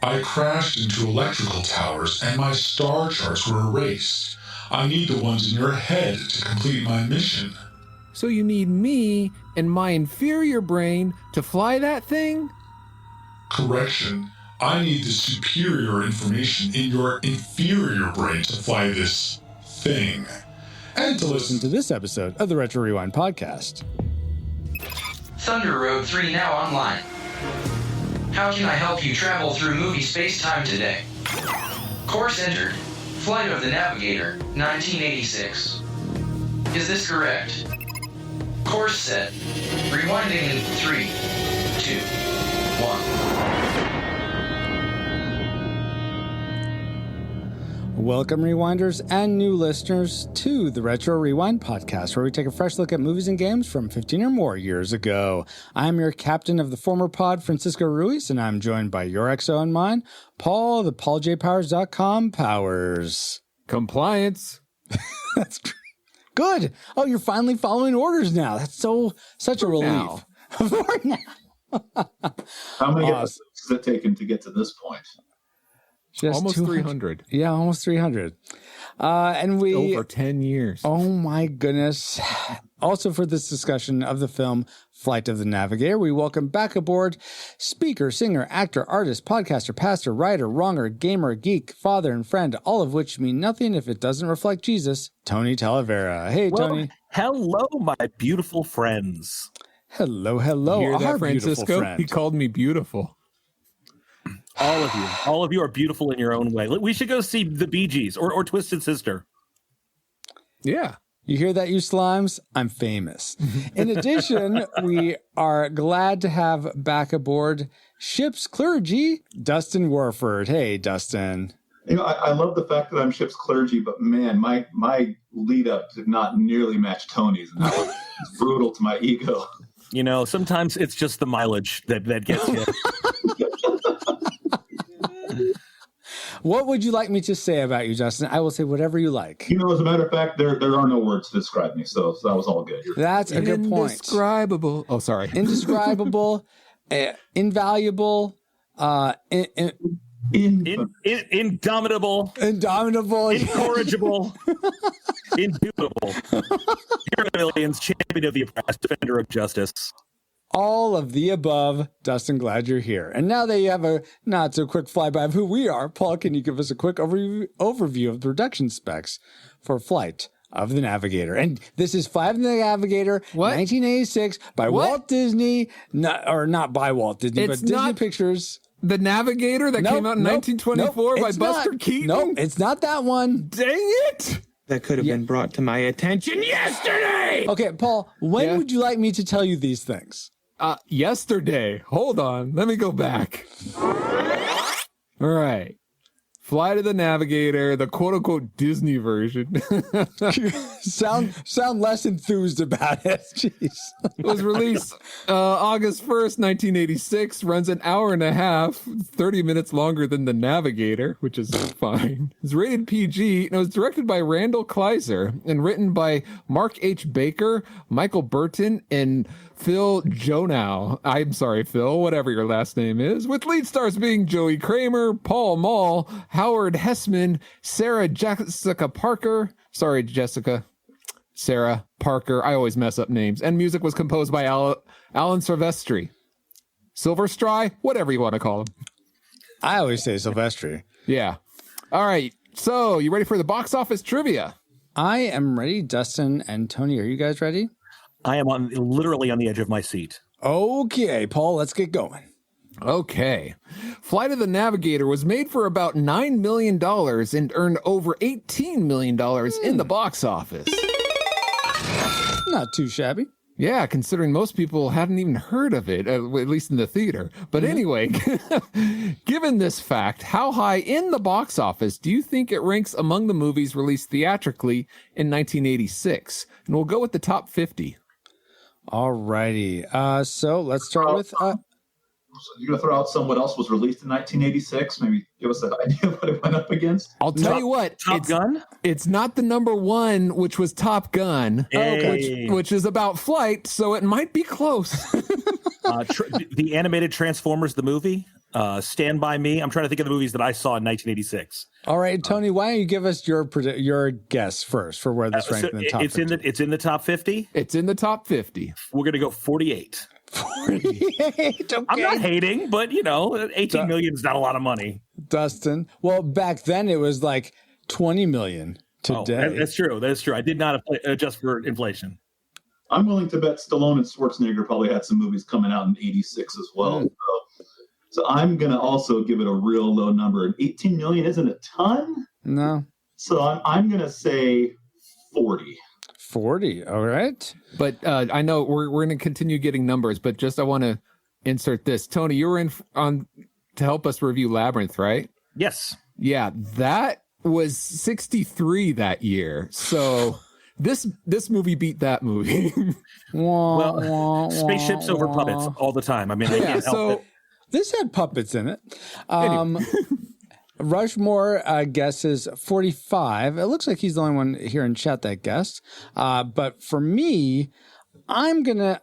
I crashed into electrical towers and my star charts were erased. I need the ones in your head to complete my mission. So you need me and my inferior brain to fly that thing? Correction. I need the superior information in your inferior brain to fly this thing. And to listen to this episode of the Retro Rewind podcast. Thunder Road 3 now online. How can I help you travel through movie space-time today? Course entered. Flight of the Navigator, 1986. Is this correct? Course set. Rewinding in 3, 2, 1. Welcome, Rewinders and new listeners, to the Retro Rewind podcast, where we take a fresh look at movies and games from 15 or more years ago. I'm your captain of the former pod, Francisco Ruiz, and I'm joined by your XO and mine, Paul, the PaulJPowers.com Powers. Compliance. That's good. Oh, you're finally following orders now. That's such a relief. For now. How many episodes has it taken to get to this point? Just almost 300. Yeah, almost 300. And we over 10 years. Oh my goodness. Also for this discussion of the film Flight of the Navigator, we welcome back aboard speaker, singer, actor, artist, podcaster, pastor, writer, wronger, gamer, geek, father, and friend, all of which mean nothing if it doesn't reflect Jesus, Tony Talavera. Hey, Tony. Hello, my beautiful friends. Hello. You hear that, Our Francisco? beautiful friend. He called me beautiful. All of you are beautiful in your own way. We should go see the Bee Gees or Twisted Sister. Yeah. You hear that, you slimes? I'm famous. In addition, we are glad to have back aboard ship's clergy, Dustin Warford. Hey, Dustin. You know, I love the fact that I'm ship's clergy, but man, my lead up did not nearly match Tony's, and that was brutal to my ego. You know, sometimes it's just the mileage that gets you. What would you like me to say about you, Justin? I will say whatever you like. You know, as a matter of fact, there are no words to describe me, so that was all good. That's a good point. Indescribable. Oh, sorry. Indescribable, invaluable, Indomitable, incorrigible, indubitable. Hero Millions, champion of the oppressed, defender of justice. all of the above. Dustin, glad you're here. And now that you have a not so quick flyby of who we are, Paul, can you give us a quick overview of the production specs for Flight of the Navigator? And this is Flight of the Navigator, 1986, by Walt Disney, not by Walt Disney, but Disney Pictures. The Navigator that came out in 1924 by Buster Keaton? Nope, it's not that one. Dang it! That could have been brought to my attention yesterday! Okay, Paul, when would you like me to tell you these things? Yesterday. Hold on. Let me go back. All right. Flight of the Navigator, the quote-unquote Disney version. sound less enthused about it. Jeez. It was released August 1st, 1986. Runs an hour and a half, 30 minutes longer than The Navigator, which is fine. It's rated PG, and it was directed by Randall Kleiser and written by Mark H. Baker, Michael Burton, and Phil Jonow. I'm sorry, Phil, whatever your last name is. With lead stars being Joey Kramer, Paul Mall, Howard Hessman, Sarah Jessica Parker. Sorry, Jessica. Sarah Parker. I always mess up names. And music was composed by Alan Silvestri. Silverstry? Whatever you want to call him. I always say Silvestri. Yeah. All right. So, you ready for the box office trivia? I am ready. Dustin and Tony, are you guys ready? I am literally on the edge of my seat. Okay, Paul, let's get going. Okay. Flight of the Navigator was made for about $9 million and earned over $18 million in the box office. Not too shabby. Yeah, considering most people hadn't even heard of it, at least in the theater. But anyway, given this fact, how high in the box office do you think it ranks among the movies released theatrically in 1986? And we'll go with the top 50. All righty. So let's start with... You're going to throw out what else was released in 1986? Maybe give us an idea of what it went up against? I'll tell you what. Top Gun? It's not the number one, which was Top Gun, which is about flight, so it might be close. The animated Transformers, the movie? Stand By Me. I'm trying to think of the movies that I saw in 1986. All right, Tony, why don't you give us your guess first for where this ranked in the top 50? It's in the top 50? It's in the top 50. We're going to go 48. 48, okay. I'm not hating, but, 18 million is not a lot of money. Dustin. Well, back then it was like 20 million today. Oh, that's true. That's true. I did not adjust for inflation. I'm willing to bet Stallone and Schwarzenegger probably had some movies coming out in 86 as well. So I'm going to also give it a real low number. And 18 million isn't a ton. No. So I'm going to say 40. 40. All right. But I know we're going to continue getting numbers, but just I want to insert this. Tony, you were in on to help us review Labyrinth, right? Yes. Yeah, that was 63 that year. So this movie beat that movie. Well, spaceships over puppets all the time. I mean, I can't help it. This had puppets in it. Rushmore guesses 45. It looks like he's the only one here in chat that guessed. But for me, I'm gonna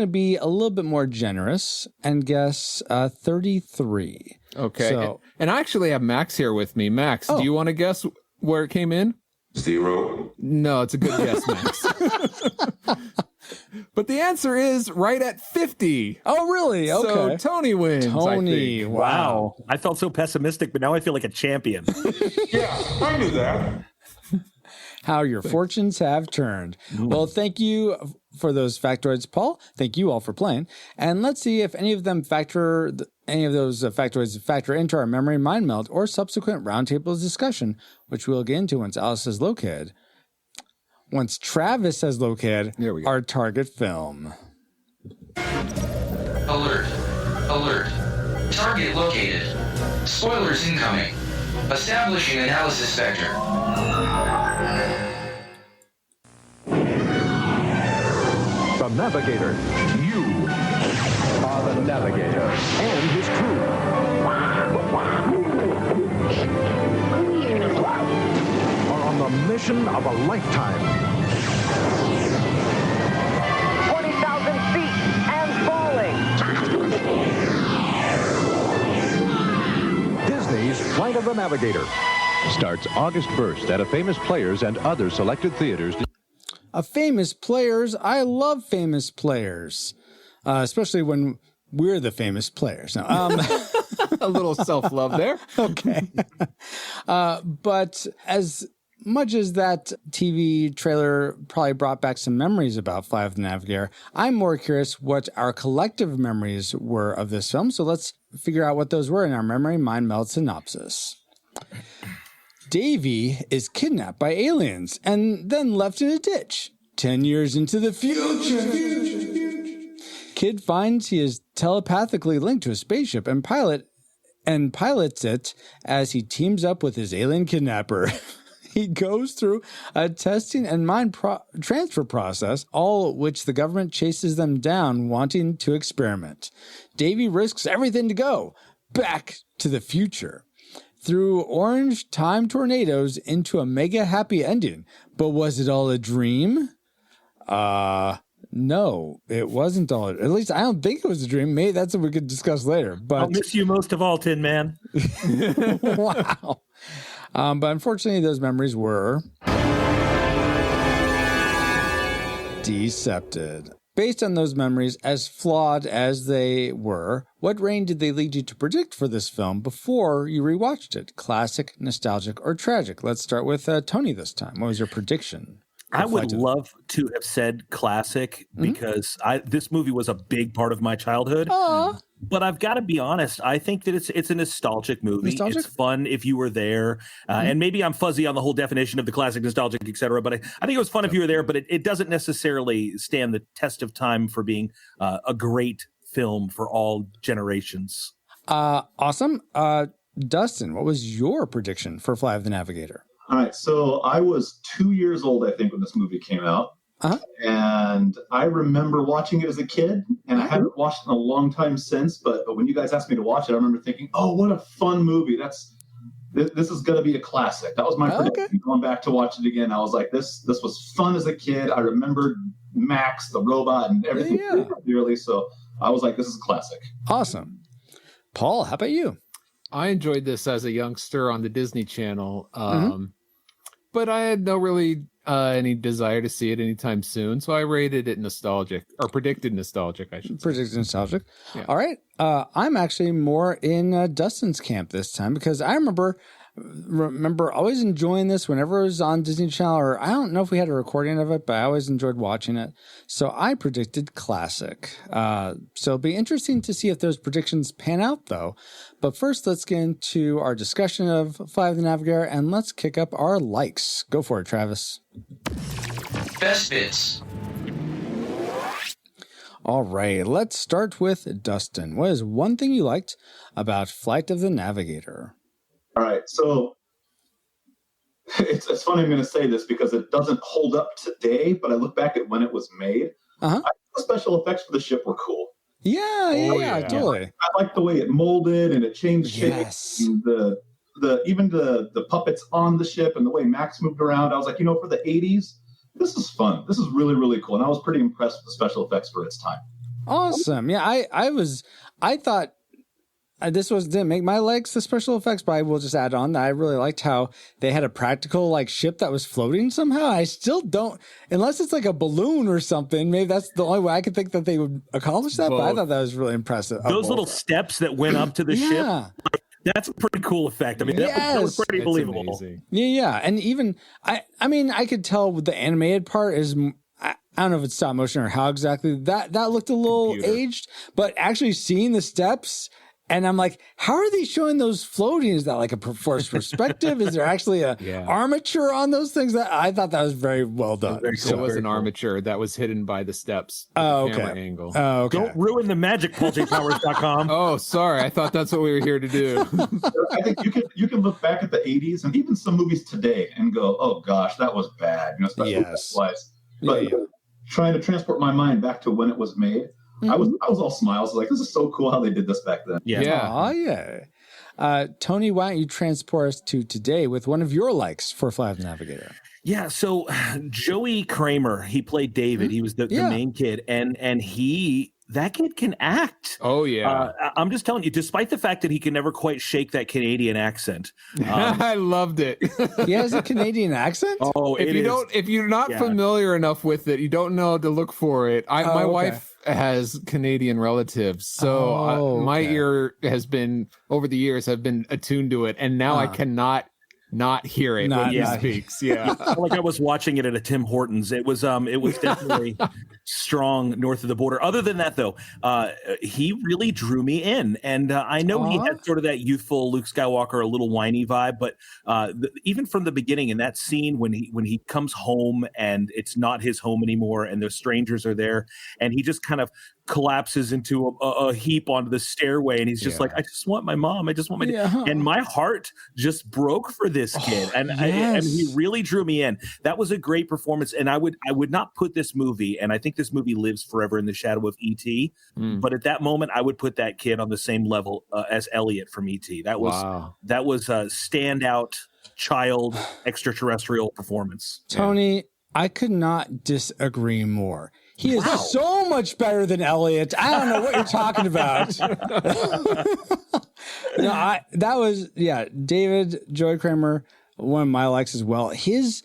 be a little bit more generous and guess 33. Okay. So, and I actually have Max here with me. Max, do you want to guess where it came in? 0. No, it's a good guess, Max. But the answer is right at 50. Oh, really? Okay. So Tony wins. Tony, wow. I felt so pessimistic, but now I feel like a champion. Yeah, I knew that. How your fortunes have turned. Well, thank you for those factoids, Paul. Thank you all for playing. And let's see if any of those factoids factor into our memory mind meld or subsequent roundtables discussion, which we'll get into once Alice has located. Once Travis has located our target film. Alert. Alert. Target located. Spoilers incoming. Establishing analysis vector. The Navigator. You are the Navigator and his crew. Are on the mission of a lifetime. 20,000 feet and falling. Disney's Flight of the Navigator starts August 1st at a Famous Players and other selected theaters. A Famous Players. I love Famous Players, especially when we're the famous players. Now, A little self-love there. Okay. But as much as that TV trailer probably brought back some memories about Flight of the Navigator, I'm more curious what our collective memories were of this film. So let's figure out what those were in our memory mind meld synopsis. Davy is kidnapped by aliens and then left in a ditch. 10 years into the future. Kid finds he is telepathically linked to a spaceship and pilots it as he teams up with his alien kidnapper. He goes through a testing and mind transfer process, all which the government chases them down, wanting to experiment. Davy risks everything to go back to the future. Through orange time tornadoes into a mega happy ending. But was it all a dream? No, it wasn't all. At least I don't think it was a dream. Maybe that's what we could discuss later. But I'll miss you most of all, Tin Man. Wow. But unfortunately, those memories were decepted. Based on those memories, as flawed as they were, what rating did they lead you to predict for this film before you rewatched it? Classic, nostalgic, or tragic? Let's start with Tony this time. What was your prediction? I would love to have said classic because this movie was a big part of my childhood. But I've got to be honest. I think that it's a nostalgic movie. It's fun if you were there. And maybe I'm fuzzy on the whole definition of the classic, nostalgic, etc. But I think it was fun if you were there. But it doesn't necessarily stand the test of time for being a great film for all generations. Awesome. Dustin, what was your prediction for Flight of the Navigator? All right, so I was 2 years old, I think, when this movie came out. And I remember watching it as a kid, and I haven't watched it in a long time since, but when you guys asked me to watch it, I remember thinking, oh, what a fun movie. This is going to be a classic. That was my prediction. Going back to watch it again, I was like, this was fun as a kid. I remembered Max, the robot, and everything clearly, so I was like, this is a classic. Awesome. Paul, how about you? I enjoyed this as a youngster on the Disney Channel, but I had no really any desire to see it anytime soon, so I rated it nostalgic, or predicted nostalgic, I should say. Predicted nostalgic. Yeah. All right. I'm actually more in Dustin's camp this time because I remember always enjoying this whenever it was on Disney Channel, or I don't know if we had a recording of it, but I always enjoyed watching it. So I predicted classic. So it'll be interesting to see if those predictions pan out, though. But first, let's get into our discussion of Flight of the Navigator, and let's kick up our likes. Go for it, Travis. Best bits. All right, let's start with Dustin. What is one thing you liked about Flight of the Navigator? All right, so it's funny I'm going to say this because it doesn't hold up today, but I look back at when it was made. I think the special effects for the ship were cool. Yeah, totally. I like the way it molded and it changed shape. And even the puppets on the ship and the way Max moved around. I was like, for the 80s, this is fun. This is really, really cool. And I was pretty impressed with the special effects for its time. Awesome. Yeah, I thought this didn't make my legs the special effects, but I will just add on that I really liked how they had a practical ship that was floating somehow. I still don't, unless it's like a balloon or something. Maybe that's the only way I could think that they would accomplish that. But I thought that was really impressive. Those little steps that went up to the ship. That's a pretty cool effect. I mean, that was pretty believable. Amazing. Yeah. And even, I mean, I could tell the animated part is, I don't know if it's stop motion or how exactly, that looked a little aged, but actually seeing the steps, and I'm like, how are they showing those floating? Is that like a forced perspective? Is there actually a armature on those things? I thought that was very well done. It was an armature that was hidden by the steps. Camera angle. Oh, okay. Don't ruin the magic, PaulJPowers.com. Oh, sorry. I thought that's what we were here to do. I think you can look back at the 80s and even some movies today and go, oh gosh, that was bad. Especially effects-wise. But trying to transport my mind back to when it was made, I was all smiles. Like, this is so cool how they did this back then. Tony, why don't you transport us to today with one of your likes for Flight of the Navigator? Yeah, so Joey Kramer, he played David. He was the main kid, and that kid can act. Oh, yeah. I'm just telling you, despite the fact that he can never quite shake that Canadian accent. I loved it. He has a Canadian accent? Oh, if you're not familiar enough with it, you don't know to look for it. My wife has Canadian relatives, so my ear has been, over the years, have been attuned to it, and now I cannot not hear it when he speaks. Yeah. Like I was watching it at a Tim Hortons. It was definitely strong north of the border. Other than that, though, he really drew me in. And I know he had sort of that youthful Luke Skywalker, a little whiny vibe, but even from the beginning in that scene when he comes home and it's not his home anymore and the strangers are there and he just kind of collapses into a heap onto the stairway and he's just like, I just want my mom. I just want my and my heart just broke for this kid. And he really drew me in. That was a great performance. And I would not put this movie, and I think this movie lives forever in the shadow of E.T. But at that moment, I would put that kid on the same level as Elliot from E.T. That was a standout child extraterrestrial performance. Tony, I could not disagree more. He is so much better than Elliot. I don't know what you're talking about. David Joy Kramer, one of my likes as well. His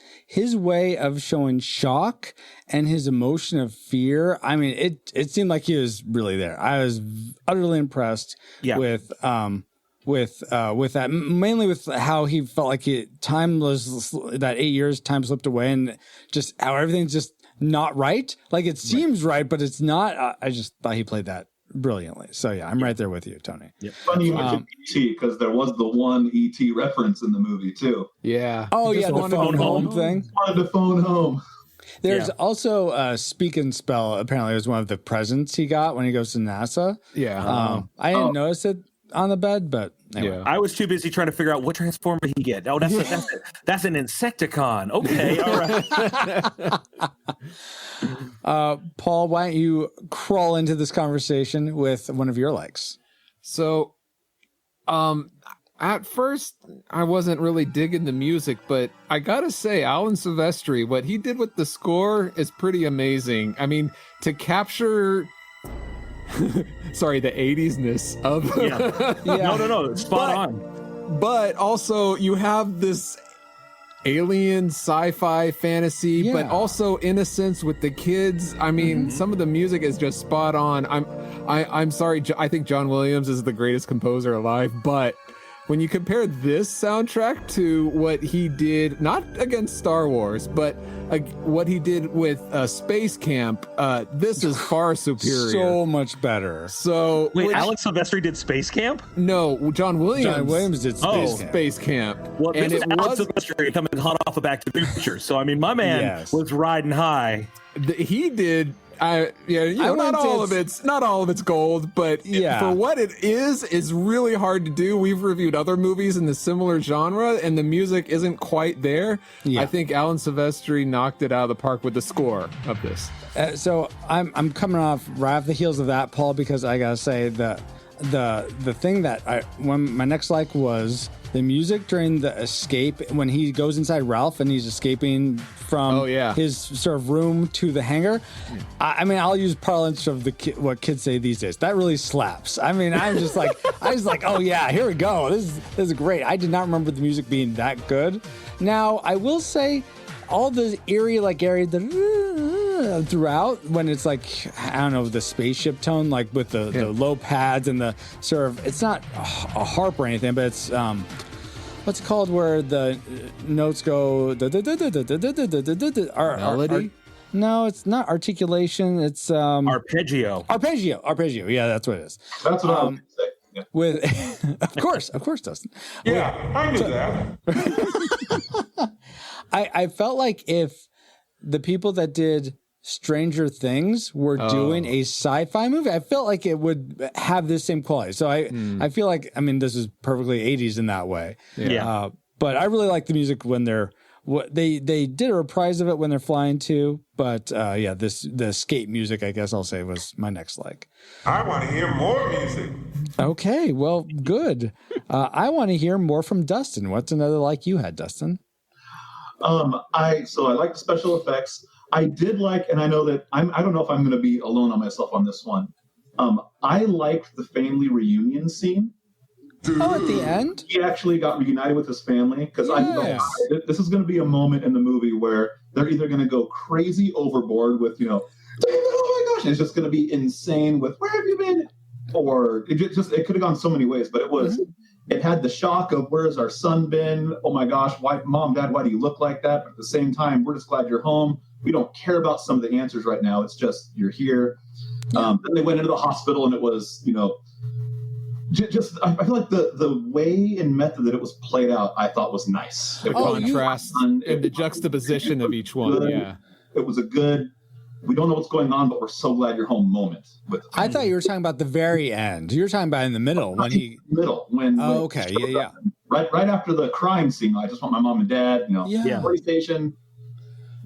way of showing shock and his emotion of fear. I mean, it seemed like he was really there. I was utterly impressed with that, mainly with how he felt like time was that 8 years, time slipped away, and just how everything's just not right. Like it seems right, but it's not. I just thought he played that brilliantly. So I'm right there with you, Tony. Funny you mentioned E.T. because there was the one E.T. reference in the movie too. Yeah. Oh yeah, the phone home thing. Wanted to phone home. There's also Speak and Spell. Apparently, it was one of the presents he got when he goes to NASA. Yeah. I didn't notice it on the bed, but anyway. I was too busy trying to figure out what transformer he get. Oh, that's an Insecticon. Okay, all right. Paul, why don't you crawl into this conversation with one of your likes? So, at first, I wasn't really digging the music, but I gotta say, Alan Silvestri, what he did with the score is pretty amazing. I mean, to capture sorry, the 80s-ness of No, spot on. But also you have this alien sci-fi fantasy, but also innocence with the kids. I mean, some of the music is just spot on. I'm sorry, I think John Williams is the greatest composer alive, but when you compare this soundtrack to what he did, not against Star Wars, but what he did with Space Camp, this is far superior. So much better. So wait, Alex Silvestri did Space Camp? No, John Williams. John Williams did Space Camp. Well, this was Alex Silvestri coming hot off of Back to the Future. So I mean, my man was riding high. He did. Not all of it's gold, but for what it is really hard to do. We've reviewed other movies in the similar genre, and the music isn't quite there. I think Alan Silvestri knocked it out of the park with the score of this. So I'm coming off right off the heels of that, Paul, because I gotta say the thing that my next like was the music during the escape when he goes inside Ralph and he's escaping from his sort of room to the hangar. I mean, I'll use parlance of what kids say these days. That really slaps. I mean, I was like, oh yeah, here we go. This is great. I did not remember the music being that good. Now, I will say all the eerie, throughout when it's like, I don't know, the spaceship tone, like with the low pads and the sort of, it's not a harp or anything, but it's what's it called where the notes go melody? No, it's not articulation, it's arpeggio. Arpeggio, yeah, that's what it is. That's what I was say. Yeah. With of course, Dustin. Yeah, I knew that. I felt like if the people that did Stranger Things were doing a sci-fi movie, I felt like it would have this same quality. So I feel like, I mean, this is perfectly 80s in that way. Yeah. But I really like the music when they did a reprise of it when they're flying too. But the escape music, I guess I'll say, was my next like. I want to hear more music. Okay, well, good. I want to hear more from Dustin. What's another like you had, Dustin? I like the special effects. I did like, and I know that I don't know if I'm going to be alone on myself on this one. I liked the family reunion scene. Oh, at the end? He actually got reunited with his family because I know this is going to be a moment in the movie where they're either going to go crazy overboard with, oh my gosh, and it's just going to be insane with where have you been? Or it could have gone so many ways, but it was. It had the shock of where's our son been? Oh my gosh, why, Mom, Dad, why do you look like that? But at the same time, we're just glad you're home. We don't care about some of the answers right now. It's just you're here. Then they went into the hospital, and it was, just I feel like the way and method that it was played out, I thought was nice. The contrast and the juxtaposition of each one. Good. Yeah, it was a good. We don't know what's going on, but we're so glad you're home moment. I thought you were talking about the very end. You were talking about in the middle when he. Okay, yeah. Right after the crime scene, I just want my mom and dad. Police station.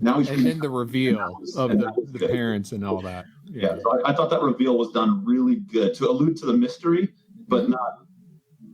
Now he's. And then the reveal of the parents and all that. Yeah, so I thought that reveal was done really good to allude to the mystery, but not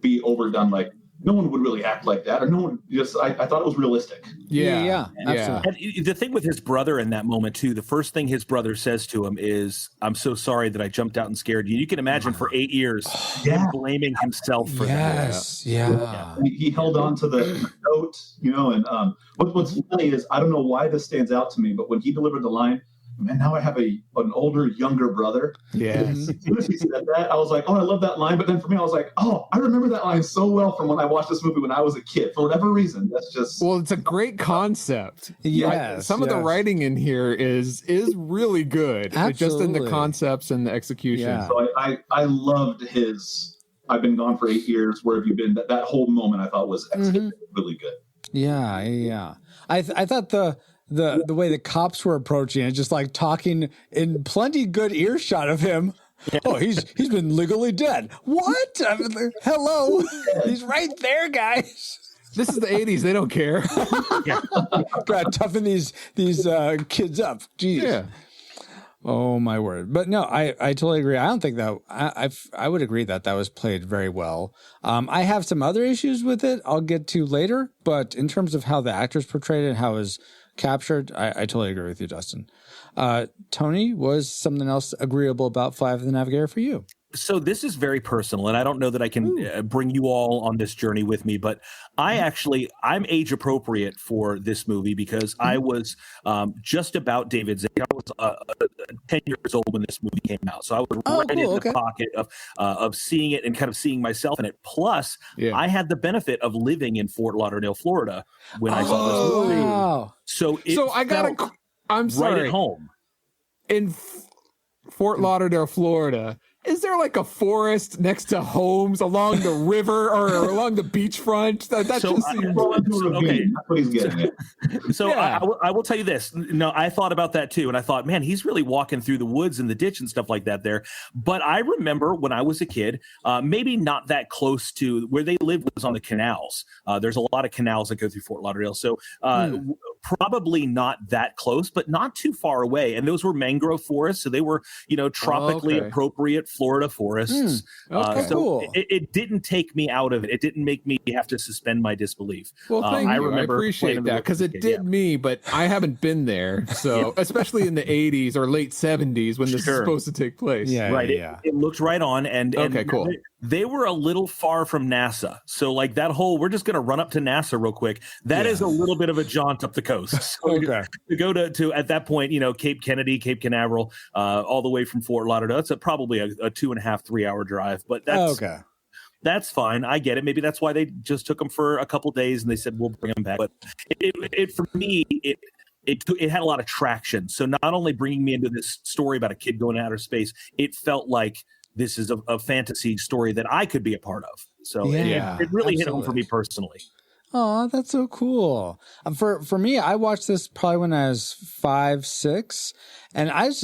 be overdone. Like no one would really act like that, or no one just. I thought it was realistic. Yeah, absolutely. And the thing with his brother in that moment too, the first thing his brother says to him is, "I'm so sorry that I jumped out and scared you." You can imagine for 8 years him blaming himself for that. Yeah. He held on to the note, and what's funny is I don't know why this stands out to me, but when he delivered the line, "Man, now I have an older, younger brother." Yes. As soon as he said that, I was like, "Oh, I love that line." But then for me, I was like, "Oh, I remember that line so well from when I watched this movie when I was a kid." For whatever reason, that's just it's a great concept. Yes, some of the writing in here is really good. Absolutely. Just in the concepts and the execution. Yeah. So I loved his. I've been gone for 8 years. Where have you been? That whole moment I thought was really good. Yeah. I thought the way the cops were approaching it, just like talking in plenty good earshot of him. Oh, he's been legally dead. What? Hello, he's right there, guys. This is the 80s. They don't care. Gotta toughen these kids up. Jeez. Yeah. Oh my word. But no, I totally agree. I don't think that I would agree that was played very well. I have some other issues with it I'll get to later, but in terms of how the actors portrayed it and how it was captured. I totally agree with you, Dustin. Tony, was something else agreeable about Flight of the Navigator for you? So this is very personal, and I don't know that I can bring you all on this journey with me, but I'm age appropriate for this movie because I was just about David's age. I was 10 years old when this movie came out. So I was right in the pocket of seeing it and kind of seeing myself in it. Plus, I had the benefit of living in Fort Lauderdale, Florida when I saw this movie. Wow. So I'm sorry. Right at home. In Fort Lauderdale, Florida, is there like a forest next to homes along the river or along the beachfront? That So just seems... okay. That's what he's getting at. So I will tell you this. No, I thought about that too. And I thought, man, he's really walking through the woods and the ditch and stuff like that there. But I remember when I was a kid, maybe not that close to where they lived was on the canals. There's a lot of canals that go through Fort Lauderdale. So probably not that close, but not too far away. And those were mangrove forests. So they were, tropically appropriate Florida forests. So cool. it didn't take me out of it. It didn't make me have to suspend my disbelief. Well, thank you. I remember appreciate that because it did me, but I haven't been there. So, especially in the 80s or late 70s when this is supposed to take place. It looked right on. And cool. They were a little far from NASA. So, like that whole, we're just going to run up to NASA real quick. That is a little bit of a jaunt up the coast. So to go to at that point, Cape Kennedy, Cape Canaveral, all the way from Fort Lauderdale. That's probably a 2.5-3 hour drive. But that's fine. I get it. Maybe that's why they just took them for a couple days and they said, we'll bring them back. But for me, it had a lot of traction. So not only bringing me into this story about a kid going to outer space, it felt like this is a fantasy story that I could be a part of. So it really hit home for me personally. Oh, that's so cool. For me, I watched this probably when I was 5, 6, and I was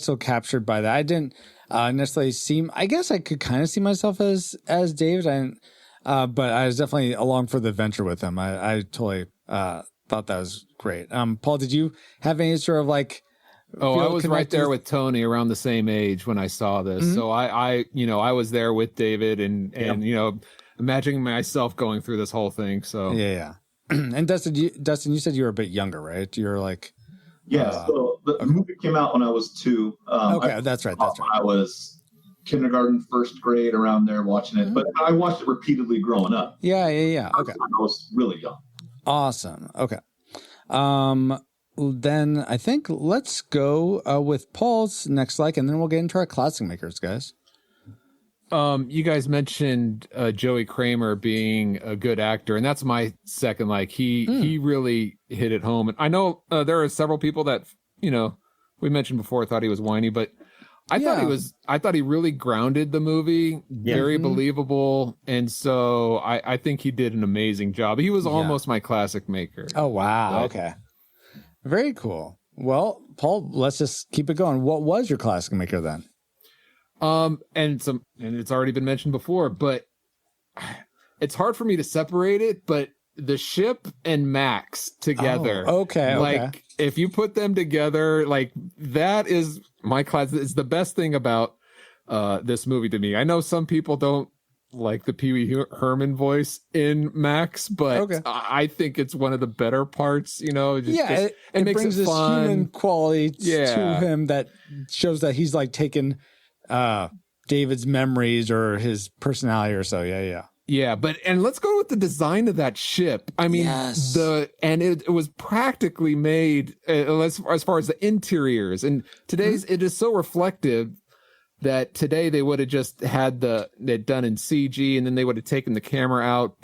still captured by that. I didn't necessarily I guess I could kind of see myself as David, but I was definitely along for the adventure with him. I totally thought that was great. Paul, did you have any sort of like? Oh, I was right there with Tony around the same age when I saw this. Mm-hmm. So I was there with David and imagining myself going through this whole thing. So And Dustin, you said you were a bit younger, right? You're like, so the movie came out when I was 2. That's right. I was kindergarten, first grade, around there watching it, but I watched it repeatedly growing up. Yeah. Okay, I was really young. Awesome. Okay. Then I think let's go with Paul's next like, and then we'll get into our classic makers, guys. You guys mentioned Joey Kramer being a good actor, and that's my second like. He really hit it home. And I know there are several people that we mentioned before thought he was whiny, but I thought he really grounded the movie, very believable, and so I think he did an amazing job. He was almost my classic maker. Oh wow! Okay, very cool. Well, Paul, let's just keep it going. What was your classic maker then? And it's already been mentioned before, but it's hard for me to separate it. But the ship and Max together, like if you put them together, like that is my class. It's the best thing about this movie to me. I know some people don't like the Pee Wee Herman voice in Max, but I think it's one of the better parts. It makes brings it this fun. Human quality to him that shows that he's like taken David's memories or his personality or so. And let's go with the design of that ship. I mean, it was practically made as far as the interiors, and today's it is so reflective that today they would have just had it done in CG, and then they would have taken the camera out,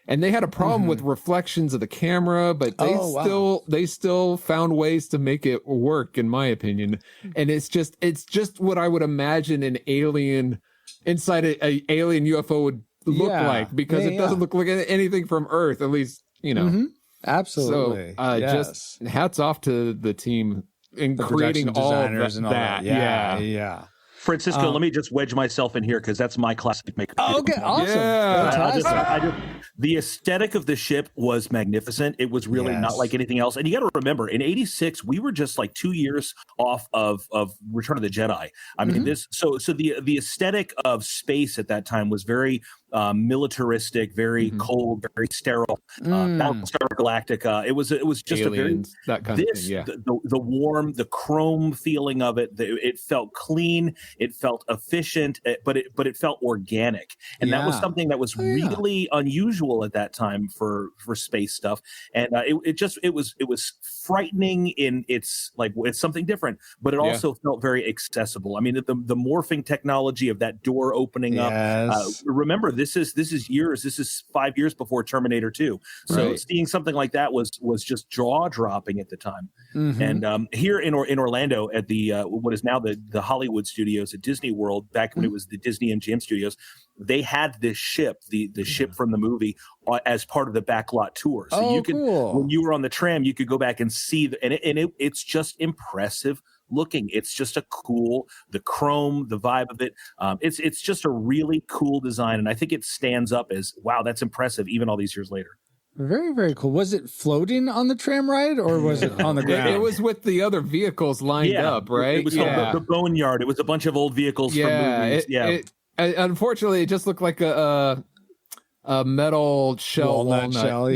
and they had a problem with reflections of the camera, but they still found ways to make it work, in my opinion. And it's just what I would imagine an alien inside a alien UFO would look like, because it doesn't look like anything from Earth, at least, Absolutely. So just hats off to the team in creating all designers and all that. Yeah. Francisco, let me just wedge myself in here because that's my classic maker. Oh, okay, awesome. Yeah. The aesthetic of the ship was magnificent. It was really not like anything else. And you got to remember, in '86, we were just like 2 years off of Return of the Jedi. I mean, the aesthetic of space at that time was very militaristic, very cold, very sterile. Battlestar Galactica. It was just Aliens, a very that kind of thing. Yeah, the warm, the chrome feeling of it. It felt clean. It felt efficient, but it felt organic, and that was something that was really unusual at that time for space stuff. And it was frightening in it's something different, but it also felt very accessible. I mean, the morphing technology of that door opening up. Remember, this is 5 years before Terminator 2. So seeing something like that was just jaw dropping at the time. And here in Orlando at the what is now the Hollywood Studios at Disney World, back when it was the Disney MGM Studios, they had this ship, the ship from the movie, as part of the backlot tour. So you could, when you were on the tram, you could go back and see, it's just impressive looking. It's just the chrome, the vibe of it. It's just a really cool design, and I think it stands up as, wow, that's impressive, even all these years later. Very, very cool. Was it floating on the tram ride, or was it on the ground? It was with the other vehicles lined up, right? It was called the Boneyard. It was a bunch of old vehicles from movies. Unfortunately, it just looked like a metal shell, walnut shell.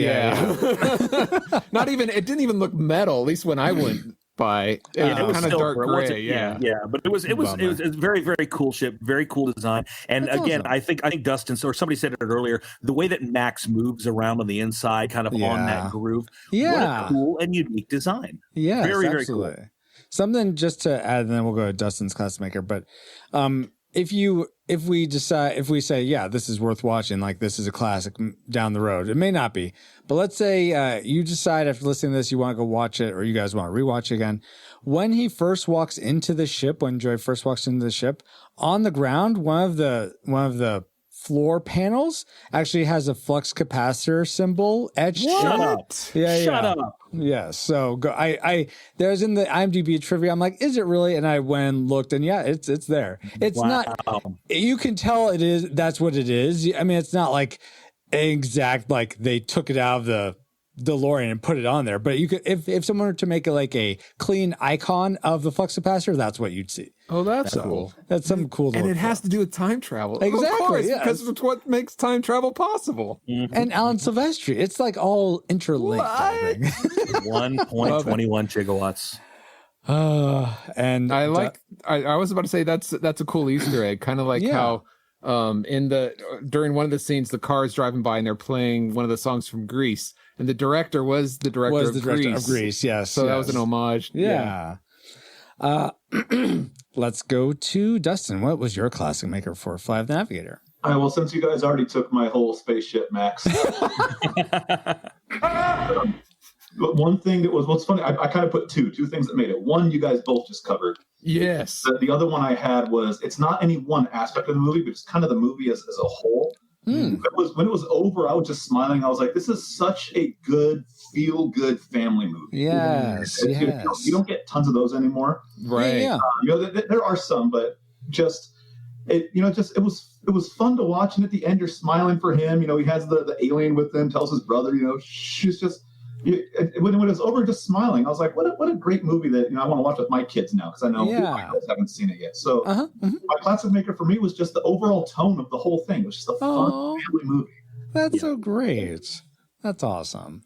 Not even. It didn't even look metal. At least when I went by, it was kind of dark gray. Yeah, but it was a very, very cool ship, very cool design. And that's again, awesome. I think Dustin, or somebody said it earlier, the way that Max moves around on the inside, kind of on that groove. What a cool and unique design. Yeah, very, very cool. Something just to add, and then we'll go to Dustin's class maker. But if we say, yeah, this is worth watching, like this is a classic down the road, it may not be, but let's say you decide after listening to this, you want to go watch it, or you guys want to rewatch it again. When he first walks into the ship, when Joy first walks into the ship, on the ground, one of the floor panels actually has a flux capacitor symbol etched. Shut up. Shut up. Yeah. So there's in the IMDb trivia. I'm like, is it really? And I went and looked, and it's there. It's not. You can tell it is. That's what it is. I mean, it's not like exact like they took it out of the DeLorean and put it on there. But you could, if someone were to make it like a clean icon of the flux capacitor, that's what you'd see. Oh, that's cool. That's something cool. And it has to do with time travel. Exactly. Of course, because it's what makes time travel possible. And Alan Silvestri. It's like all interlinked. 1.21 gigawatts. And I was about to say that's a cool Easter egg, kind of like how during one of the scenes the car is driving by and they're playing one of the songs from Grease, and the director was the director of Grease. Yes. So that was an homage. Yeah. Let's go to Dustin. What was your classic maker for Fly of the Navigator? Well, since you guys already took my whole spaceship, Max. But one thing that was, what's funny, I kind of put two things that made it. One, you guys both just covered. Yes. The other one I had was, it's not any one aspect of the movie, but it's kind of the movie as a whole. When it was over, I was just smiling. I was like, this is such a good, feel-good family movie. Yes, You don't get tons of those anymore. Right. Yeah. There are some, but it was fun to watch. And at the end, you're smiling for him. He has the alien with him, tells his brother, she's just, when it was over, just smiling. I was like, what a great movie that I want to watch with my kids now, because I know my kids haven't seen it yet. So my classic maker for me was just the overall tone of the whole thing. It was just a fun family movie. That's so great. That's awesome.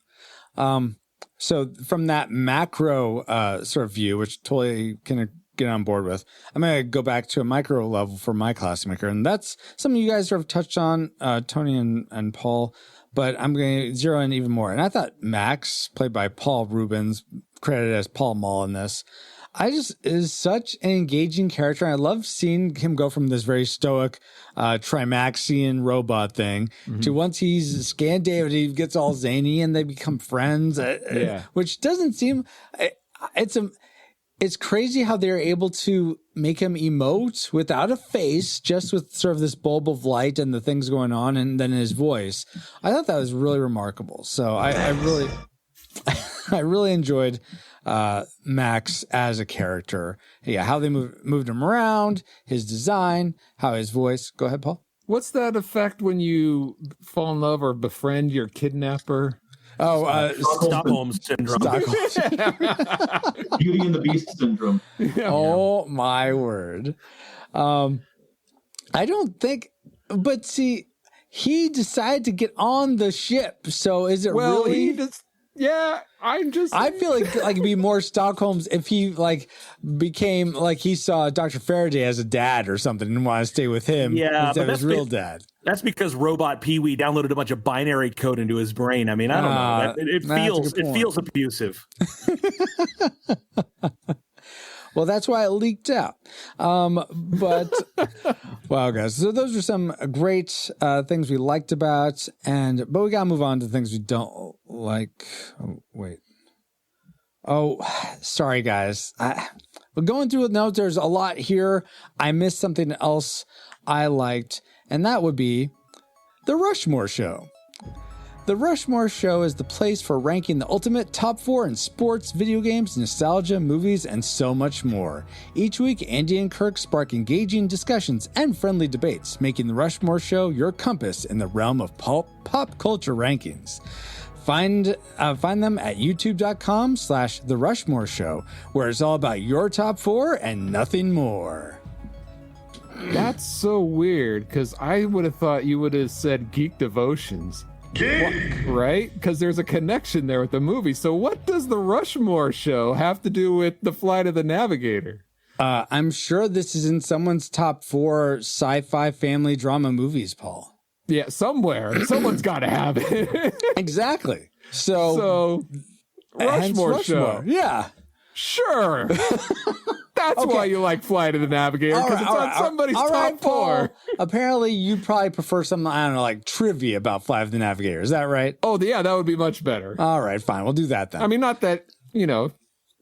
So from that macro sort of view, which totally can get on board with, I'm going to go back to a micro level for my classic maker, and that's something you guys sort of touched on, Tony and Paul. But I'm going to zero in even more. And I thought Max, played by Paul Rubens, credited as Paul Mall in this, is such an engaging character. I love seeing him go from this very stoic Trimaxian robot thing to once he's scanned David, he gets all zany and they become friends. Which doesn't seem... It's crazy how they're able to make him emote without a face, just with sort of this bulb of light and the things going on, and then his voice. I thought that was really remarkable. So I really enjoyed Max as a character, how they moved him around, his design, how his voice. Go ahead, Paul. What's that effect when you fall in love or befriend your kidnapper? Oh, Stockholm syndrome. Beauty and the Beast syndrome. Oh my word. I don't think, but see, he decided to get on the ship. So is it really? I feel like it'd be more Stockholm's if he became he saw Dr. Faraday as a dad or something and wanted to stay with him instead of his real dad. That's because Robot Pee-wee downloaded a bunch of binary code into his brain. I mean, I don't know. It feels abusive. Well, that's why it leaked out. But wow, guys. So those are some great things we liked about, but we gotta move on to things we don't like. Oh, wait. Oh, sorry, guys. But going through the notes, there's a lot here. I missed something else I liked, and that would be the Rushmore Show. The Rushmore Show is the place for ranking the ultimate top 4 in sports, video games, nostalgia, movies, and so much more. Each week, Andy and Kirk spark engaging discussions and friendly debates, making the Rushmore Show your compass in the realm of pop culture rankings. Find them at youtube.com/The Rushmore Show, where it's all about your top 4 and nothing more. That's so weird, because I would have thought you would have said Geek Devotions. Right? Because there's a connection there with the movie. So what does the Rushmore Show have to do with the Flight of the Navigator? I'm sure this is in someone's top 4 sci-fi family drama movies, Paul. Yeah, somewhere. Someone's got to have it. Exactly. So Rushmore Show. Yeah. Sure. That's why you like Flight of the Navigator, because it's on somebody's top 4. Apparently, you probably prefer something, I don't know, like trivia about Flight of the Navigator. Is that right? Oh, yeah, that would be much better. All right, fine. We'll do that then. I mean, not that,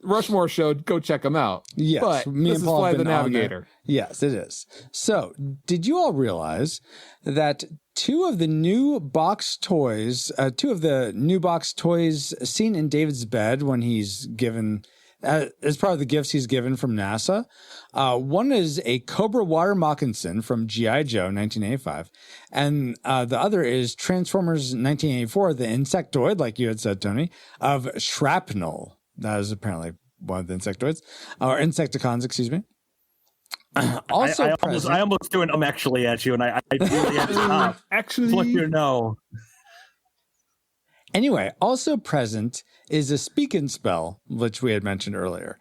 Rushmore Show, go check them out. Yes, but me this and is Paul Flight have of the been on Navigator. Yes, it is. So, did you all realize that two of the new box toys seen in David's bed when he's given, as part of the gifts he's given from NASA, one is a Cobra water moccasin from G.I. Joe 1985, and the other is Transformers 1984, the insectoid, like you had said, Tony, of Shrapnel. That is apparently one of the insectoids, or Insecticons, excuse me. Also, I almost threw an actually at you, and I really had to stop. Actually, let you know. Anyway, also present is a Speak and Spell, which we had mentioned earlier,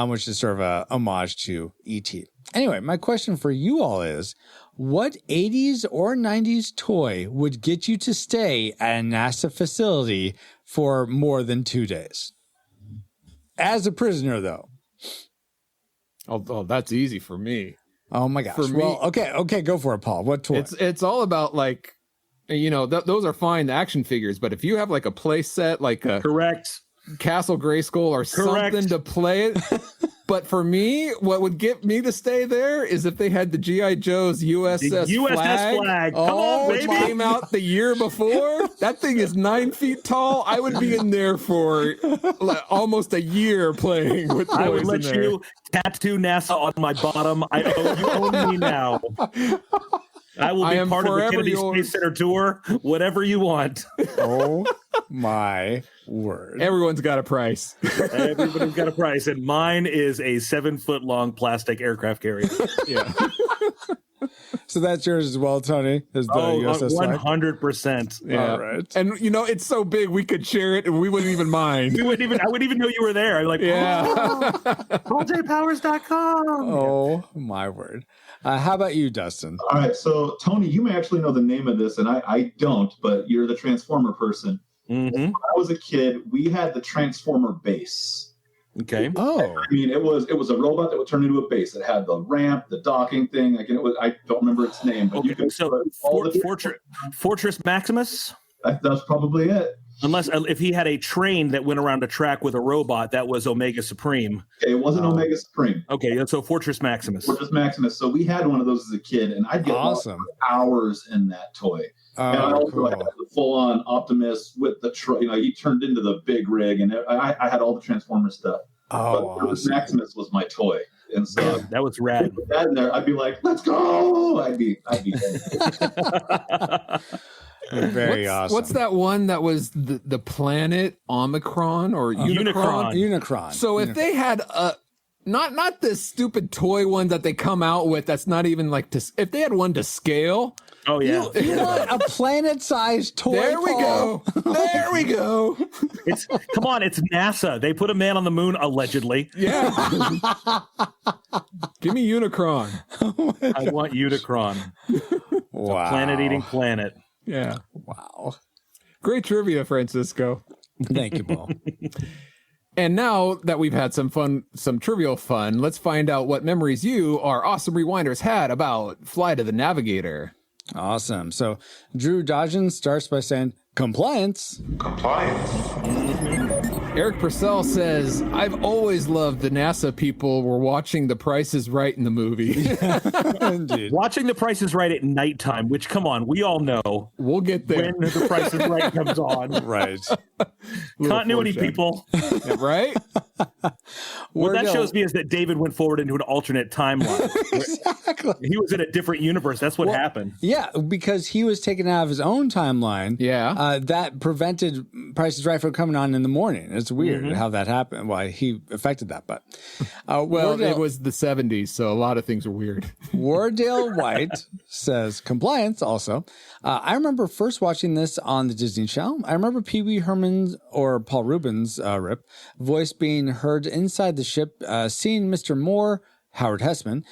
which is sort of a homage to E.T. Anyway, my question for you all is, what 80s or 90s toy would get you to stay at a NASA facility for more than 2 days? As a prisoner, though. Oh, that's easy for me. Oh my gosh. Okay, go for it, Paul. What toy? It's all about those are fine, the action figures, but if you have like a play set, like a correct Castle Grayskull or something to play it. But for me, what would get me to stay there is if they had the G.I. Joe's USS flag. Come on, which came out the year before. That thing is 9 feet tall. I would be in there for almost a year playing with toys. I would let you tattoo NASA on my bottom. You own me now. I will be part of the Kennedy Space Center tour. Whatever you want. Oh my word! Everyone's got a price. Everybody's got a price, and mine is a 7-foot-long plastic aircraft carrier. Yeah. So that's yours as well, Tony. Is the USS 100%. Yeah. All right. And it's so big we could share it, and we wouldn't even mind. I wouldn't even know you were there. I'm like, PaulJPowers.com. Oh my word! How about you, Dustin? All right, so Tony, you may actually know the name of this, and I don't, but you're the Transformer person. Mm-hmm. When I was a kid, we had the Transformer base. Okay. Oh. I mean, it was a robot that would turn into a base. It had the ramp, the docking thing. I don't remember its name, but you could so Fortress Maximus. That's probably it. Unless if he had a train that went around a track with a robot, that was Omega Supreme. Okay, it wasn't Omega Supreme. Okay, so Fortress Maximus. Fortress Maximus. So we had one of those as a kid, and I'd get hours in that toy. And I also had the full-on Optimus with the he turned into the big rig, and I had all the Transformer stuff. Oh, but Fortress Maximus was my toy. And so that was rad. That in there, I'd be like, let's go. I'd be Very awesome. What's that one that was the planet Omicron or Unicron? Unicron. So if they had not this stupid toy one that they come out with that's not even like if they had one to scale. Oh yeah. You want a planet-sized toy? There we go. There we go. Come on, it's NASA. They put a man on the moon allegedly. Yeah. Give me Unicron. I want Unicron. Wow. Planet-eating planet. Yeah. Wow. Great trivia, Francisco. Thank you, Paul. And now that we've had some trivial fun, let's find out what memories you, our awesome rewinders, had about Flight of the Navigator. Awesome. So Drew Dodgen starts by saying, compliance. Eric Purcell says, I've always loved the NASA people were watching The Price is Right in the movie. Indeed. Watching The Price is Right at nighttime, which, come on, we all know. We'll get there. When The Price is Right comes on. Right. Continuity, people. Yeah, right? What that shows me is that David went forward into an alternate timeline. Exactly. He was in a different universe. That's what happened. Yeah, because he was taken out of his own timeline. Yeah. That prevented Price is Right from coming on in the morning. It's weird how that happened, why he affected that. But it was the 70s, so a lot of things are weird. Wardale White says, compliance also. I remember first watching this on the Disney Channel. I remember Pee Wee Herman's or Paul Rubin's Rip voice being heard inside the ship, seeing Mr. Moore, Howard Hessman,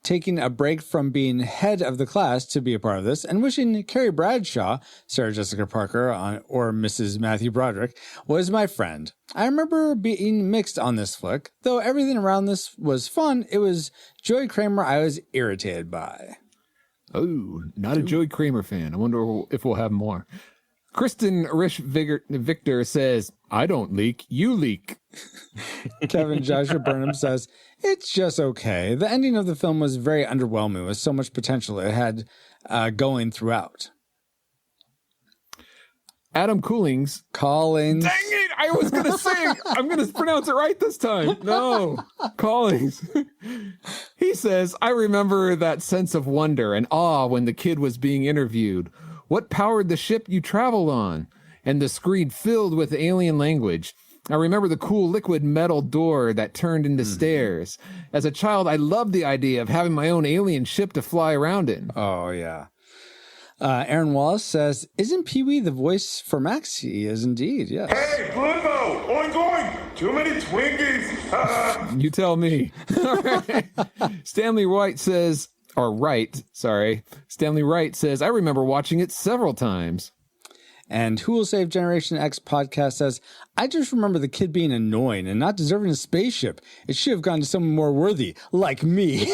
taking a break from being head of the class to be a part of this, and wishing Carrie Bradshaw, Sarah Jessica Parker, or Mrs. Matthew Broderick, was my friend. I remember being mixed on this flick. Though everything around this was fun, it was Joey Kramer I was irritated by. Oh, not a Joey Kramer fan. I wonder if we'll have more. Kristen Rich Victor says, I don't leak, you leak. Kevin Joshua Burnham says, it's just okay. The ending of the film was very underwhelming with so much potential it had going throughout. Adam Collins. Dang it! I was going to say, I'm going to pronounce it right this time. No, Collins. He says, I remember that sense of wonder and awe when the kid was being interviewed. What powered the ship you traveled on? And the screen filled with alien language. I remember the cool liquid metal door that turned into stairs. As a child, I loved the idea of having my own alien ship to fly around in. Oh, yeah. Aaron Wallace says, isn't Pee-wee the voice for Max? He is indeed, yes. Hey, Blimbo! Oink! Too many Twinkies! You tell me. All right. Stanley Wright says, Stanley Wright says, I remember watching it several times. And Who Will Save Generation X podcast says, I just remember the kid being annoying and not deserving a spaceship. It should have gone to someone more worthy, like me.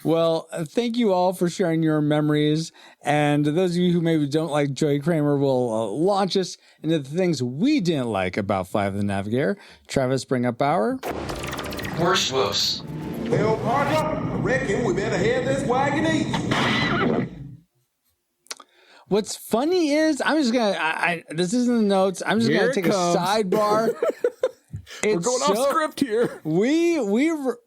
Well, thank you all for sharing your memories. And those of you who maybe don't like Joey Kramer will launch us into the things we didn't like about Flight of the Navigator. Travis, bring up our worst woofs. Hey, old partner, I reckon we better head this wagon east. What's funny is, I'm just going to, this isn't the notes. I'm just going to take a sidebar. We're going off script here. We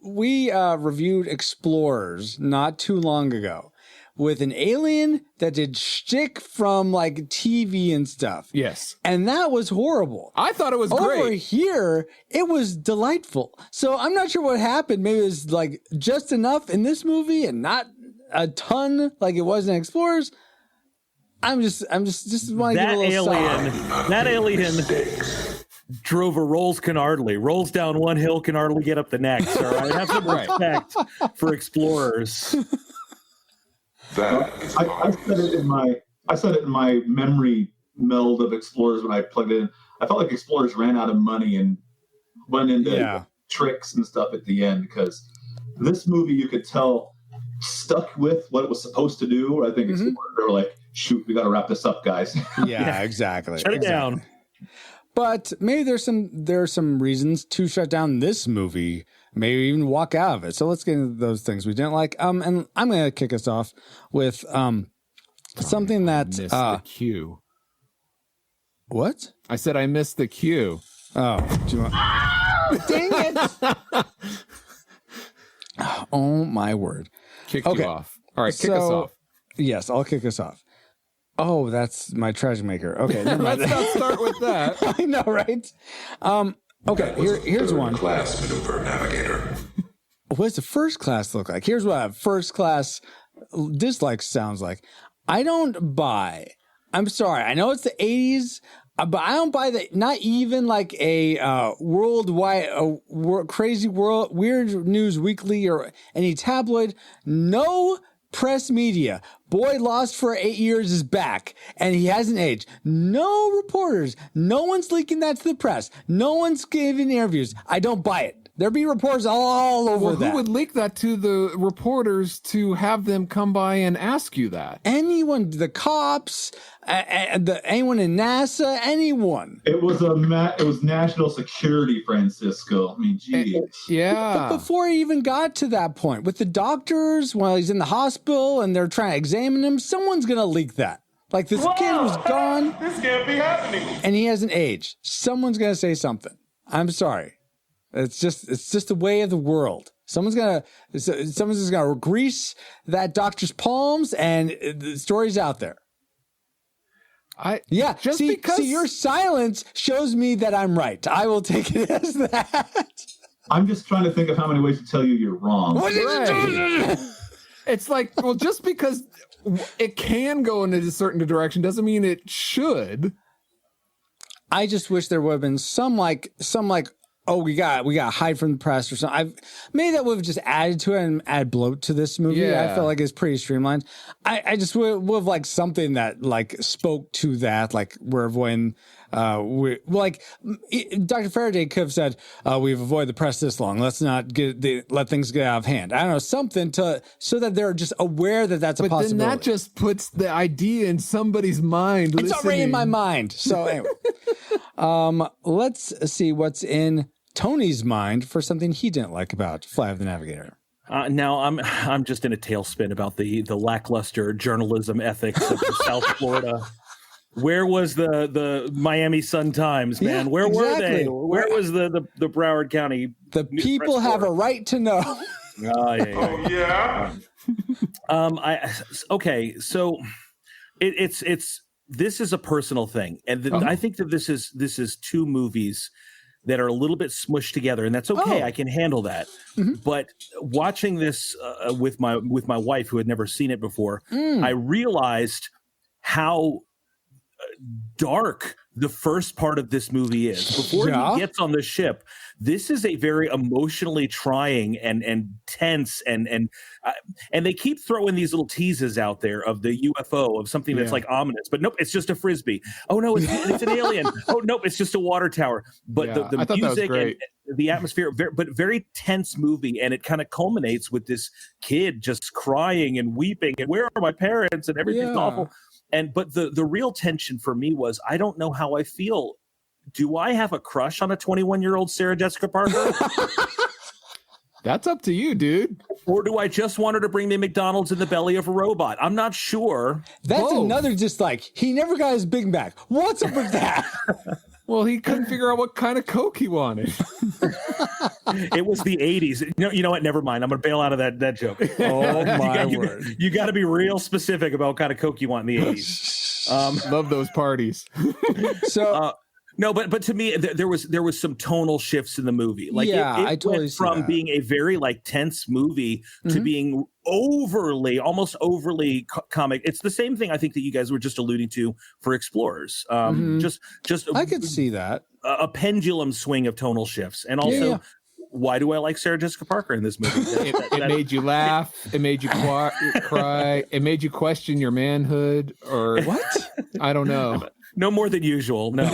reviewed Explorers not too long ago with an alien that did shtick from like TV and stuff. Yes. And that was horrible. I thought it was great. Over here, it was delightful. So I'm not sure what happened. Maybe it was like just enough in this movie and not a ton like it was in Explorers. I'm just want to give a little That alien drove a Rolls Canardly. Rolls down one hill, Canardly get up the next. All right, have some respect for Explorers. I said it in my memory meld of Explorers when I plugged it in. I felt like Explorers ran out of money and went into tricks and stuff at the end, because this movie, you could tell, stuck with what it was supposed to do. I think Explorers were like, shoot, we got to wrap this up, guys. Yeah, exactly. Shut it down. But maybe there are some reasons to shut down this movie, maybe even walk out of it. So let's get into those things we didn't like. And I'm going to kick us off with something that missed the cue. What? I said I missed the cue. Oh, do you want? Dang it. Oh, my word. Kick you off. All right, kick us off. Yes, I'll kick us off. Oh, that's my treasure maker. Okay, never mind. Let's not start with that. I know, right? Okay, here's one. Class maneuver navigator. What does the first class look like? Here's what a first class dislike sounds like. I don't buy. I'm sorry. I know it's the 80s, but I don't buy that. Not even like a worldwide, crazy world, weird news weekly or any tabloid. No press media. Boy lost for 8 years is back, and he hasn't aged. No reporters. No one's leaking that to the press. No one's giving interviews. I don't buy it. There'd be reporters all over that. Who would leak that to the reporters to have them come by and ask you that? Anyone, the cops, anyone in NASA, anyone. It was national security, Francisco. I mean, geez. Yeah. But before he even got to that point, with the doctors, while he's in the hospital and they're trying to examine him, someone's going to leak that. Like, this kid was gone. This can't be happening. And he hasn't aged. Someone's going to say something. I'm sorry. It's just the way of the world. Someone's just gonna grease that doctor's palms, and the story's out there. See, your silence shows me that I'm right. I will take it as that. I'm just trying to think of how many ways to tell you you're wrong. It's like, well, just because it can go in a certain direction doesn't mean it should. I just wish there would have been some like. Oh, we got to hide from the press or something. Maybe that would have just added to it and add bloat to this movie. Yeah. I felt like it's pretty streamlined. I just would have liked something that like spoke to that. Like we're avoiding, Dr. Faraday could have said, we've avoided the press this long. Let's not let things get out of hand. I don't know, something so that they're just aware that that's a possibility. But then that just puts the idea in somebody's mind. It's already in my mind. So anyway, let's see what's in Tony's mind for something he didn't like about Flight of the Navigator. Now I'm just in a tailspin about the lackluster journalism ethics of South Florida. Where was the Miami Sun-Times, man? Yeah, Where were exactly. they? Where was the Broward County? The people have a right to know. Okay, so it's this is a personal thing, and I think that this is two movies that are a little bit smushed together, and that's okay. I can handle that. Mm-hmm. But watching this with my wife, who had never seen it before, I realized how dark the first part of this movie is. Before he gets on the ship, this is a very emotionally trying and tense and they keep throwing these little teases out there of the UFO, of something that's like ominous, but nope, it's just a frisbee. Oh no, it's an alien. Oh nope, it's just a water tower. But the music and the atmosphere, but very tense movie, and it kind of culminates with this kid just crying and weeping and where are my parents and everything's awful. But the real tension for me was, I don't know how I feel. Do I have a crush on a 21-year-old Sarah Jessica Parker? That's up to you, dude. Or do I just want her to bring me McDonald's in the belly of a robot? I'm not sure. That's another dislike. He never got his Big Mac. What's up with that? Well, he couldn't figure out what kind of Coke he wanted. It was the 80s. You know what? Never mind. I'm going to bail out of that joke. Oh, my word. You got to be real specific about what kind of Coke you want in the 80s. Love those parties. So... no, but to me, there was some tonal shifts in the movie. Like I totally went from being a very like tense movie to being almost overly comic. It's the same thing I think that you guys were just alluding to for Explorers. Just I could see that a pendulum swing of tonal shifts, and also. Why do I like Sarah Jessica Parker in this movie? It made you laugh. It made you cry. It made you question your manhood, or what? I don't know. No more than usual. No.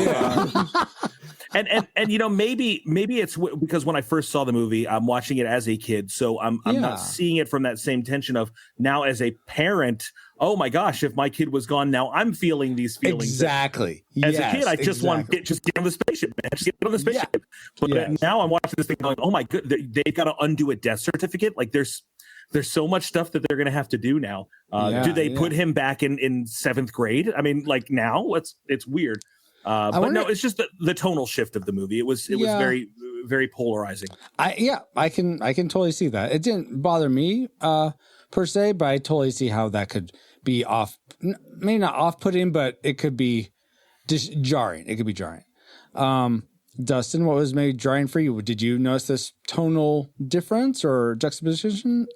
And you know, maybe it's because when I first saw the movie, I'm watching it as a kid, so I'm not seeing it from that same tension of now as a parent. Oh my gosh, if my kid was gone, now I'm feeling these feelings. Exactly. As a kid, I just want to get on the spaceship, man. Just get on the spaceship. Yeah. But now I'm watching this thing going, oh my good, they've got to undo a death certificate. Like there's so much stuff that they're going to have to do now. Do they put him back in seventh grade? I mean, like now it's weird. But no, it's just the tonal shift of the movie. It was very, very polarizing. I can totally see that. It didn't bother me per se, but I totally see how that could be maybe not off-putting, but it could be just jarring. It could be jarring. Dustin, what was maybe jarring for you? Did you notice this tonal difference or juxtaposition?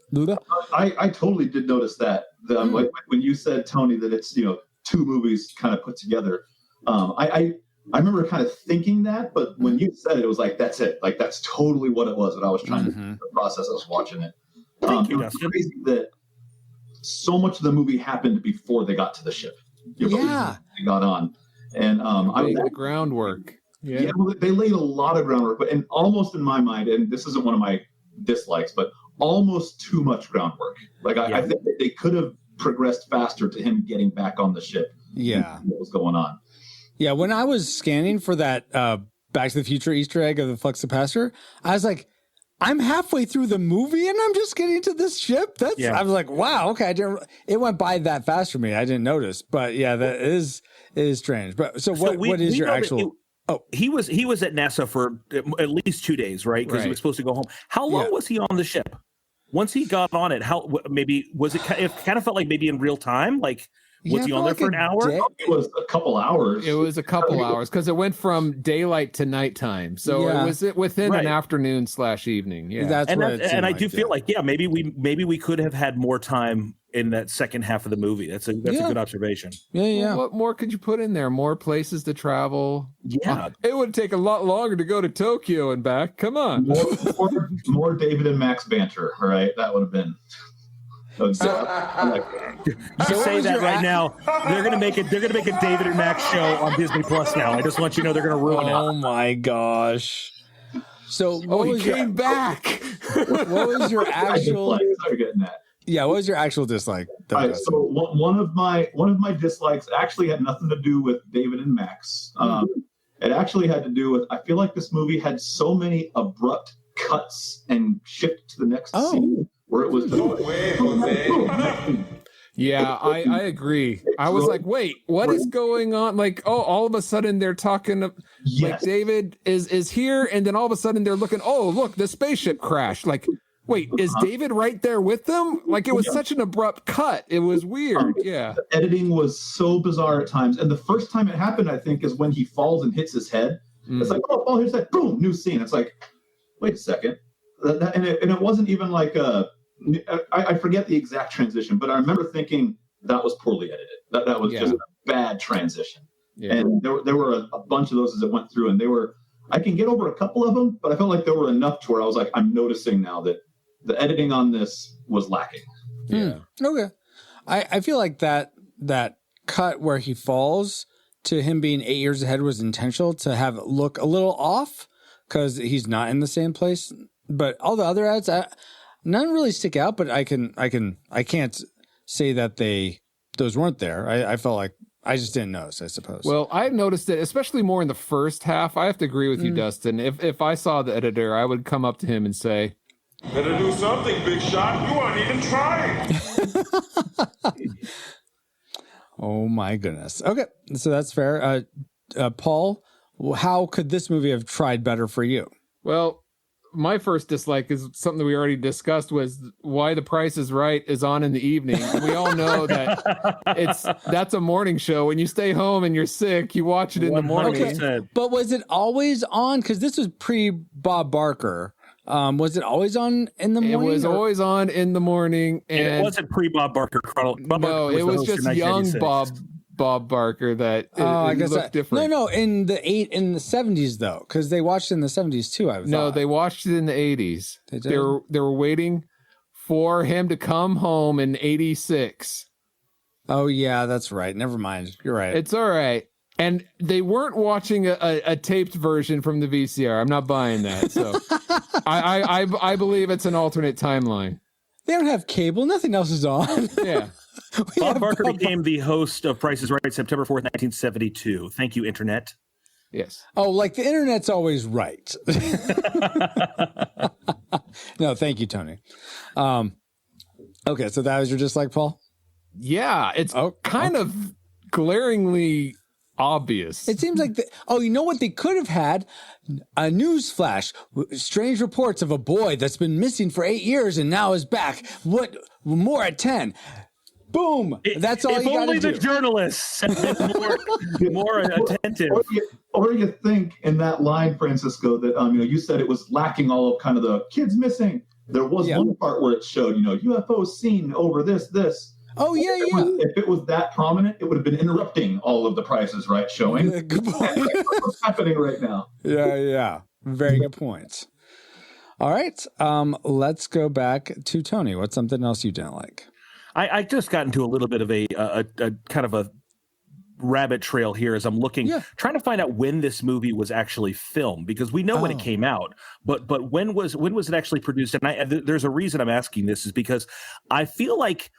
I totally did notice that. Like when you said, Tony, that it's two movies kind of put together. I remember kind of thinking that, but when you said it, it was like, that's it. Like, that's totally what it was that I was trying to process as I was watching it. Thank you, it's Dustin. crazy that so much of the movie happened before they got to the ship. They got on. And the groundwork. Yeah, well, they laid a lot of groundwork, and almost in my mind, and this isn't one of my dislikes, but almost too much groundwork. Like I think that they could have progressed faster to him getting back on the ship. Yeah, what was going on? Yeah, when I was scanning for that Back to the Future Easter egg of the flux capacitor, I was like, I'm halfway through the movie and I'm just getting to this ship. I was like, wow, okay. It went by that fast for me. I didn't notice, but yeah, that is strange. But so what is your actual? He was at NASA for at least 2 days, right? Because he was supposed to go home. How long was he on the ship? Once he got on it, how maybe was it? It kind of felt like maybe in real time. Like, was he on there for an hour? It was a couple hours. It was a couple hours because it went from daylight to nighttime, so it was within an afternoon/evening. Yeah, that's and I do feel like maybe we could have had more time in that second half of the movie. That's a good observation. Yeah. Well, what more could you put in there? More places to travel. Yeah, it would take a lot longer to go to Tokyo and back. Come on, more David and Max banter. All right, that would have been. You say that right now. They're gonna make a David and Max show on Disney Plus now. I just want you to know they're gonna ruin it. Oh my gosh! So he came back. What was your actual? Getting that. Yeah, what was your actual dislike? All right, so one of my dislikes actually had nothing to do with David and Max. It actually had to do with, I feel like this movie had so many abrupt cuts and shift to the next scene where it was Yeah, I agree. I was like, wait, what is going on? Like, all of a sudden they're talking, like David is here, and then all of a sudden they're looking, look, the spaceship crashed. Like, wait, is David right there with them? Like, it was such an abrupt cut. It was weird. Yeah. The editing was so bizarre at times. And the first time it happened, I think, is when he falls and hits his head. It's like, fall, hits that, boom, new scene. It's like, wait a second. And it wasn't even like I forget the exact transition, but I remember thinking that was poorly edited. That was just a bad transition. Yeah. And there were a bunch of those as it went through, and I can get over a couple of them, but I felt like there were enough to where I was like, I'm noticing now that the editing on this was lacking. Yeah. Okay. I feel like that cut where he falls to him being 8 years ahead was intentional to have it look a little off because he's not in the same place. But all the other ads, none really stick out. But I can't say that those weren't there. I felt like I just didn't notice, I suppose. Well, I noticed it, especially more in the first half. I have to agree with you, Dustin. If I saw the editor, I would come up to him and say, "Better do something, big shot. You aren't even trying." Oh my goodness. Okay, so that's fair. Paul, how could this movie have tried better for you? Well, my first dislike is something that we already discussed, was Why the Price is Right is on in the evening. We all know that that's a morning show. When you stay home and you're sick, you watch it in the morning. Okay. But was it always on? Because this was pre-Bob Barker. Was it always on in the morning? It was always on in the morning. And it wasn't pre-Bob Barker. It was just young Bob Barker that I guess looked different. No, in the 70s though, because they watched it in the 70s too. No, they watched it in the 80s. They were waiting for him to come home in 86. Oh yeah, that's right. Never mind. You're right. It's all right. And they weren't watching a taped version from the VCR. I'm not buying that. So I believe it's an alternate timeline. They don't have cable. Nothing else is on. Yeah. Bob Barker became the host of Price is Right September 4th, 1972. Thank you, Internet. Yes. Oh, like the Internet's always right. No, thank you, Tony. Okay, so that was your dislike, Paul? Yeah, it's kind of glaringly obvious. It seems like you know what they could have had? A news flash. Strange reports of a boy that's been missing for 8 years and now is back. What more at 10? Boom. That's all you got to do. If only the journalists had been more attentive. Or you think in that line, Francisco, that you said it was lacking all of kind of the kids missing. There was one part where it showed, UFOs seen over this. Oh, yeah, If it was that prominent, it would have been interrupting all of the Prices Right showing. Good point. What's happening right now? Yeah. Very good points. All right. Let's go back to Tony. What's something else you didn't like? I just got into a little bit of a kind of a rabbit trail here as I'm looking, trying to find out when this movie was actually filmed, because we know when it came out, but when was it actually produced? And there's a reason I'm asking this, is because I feel like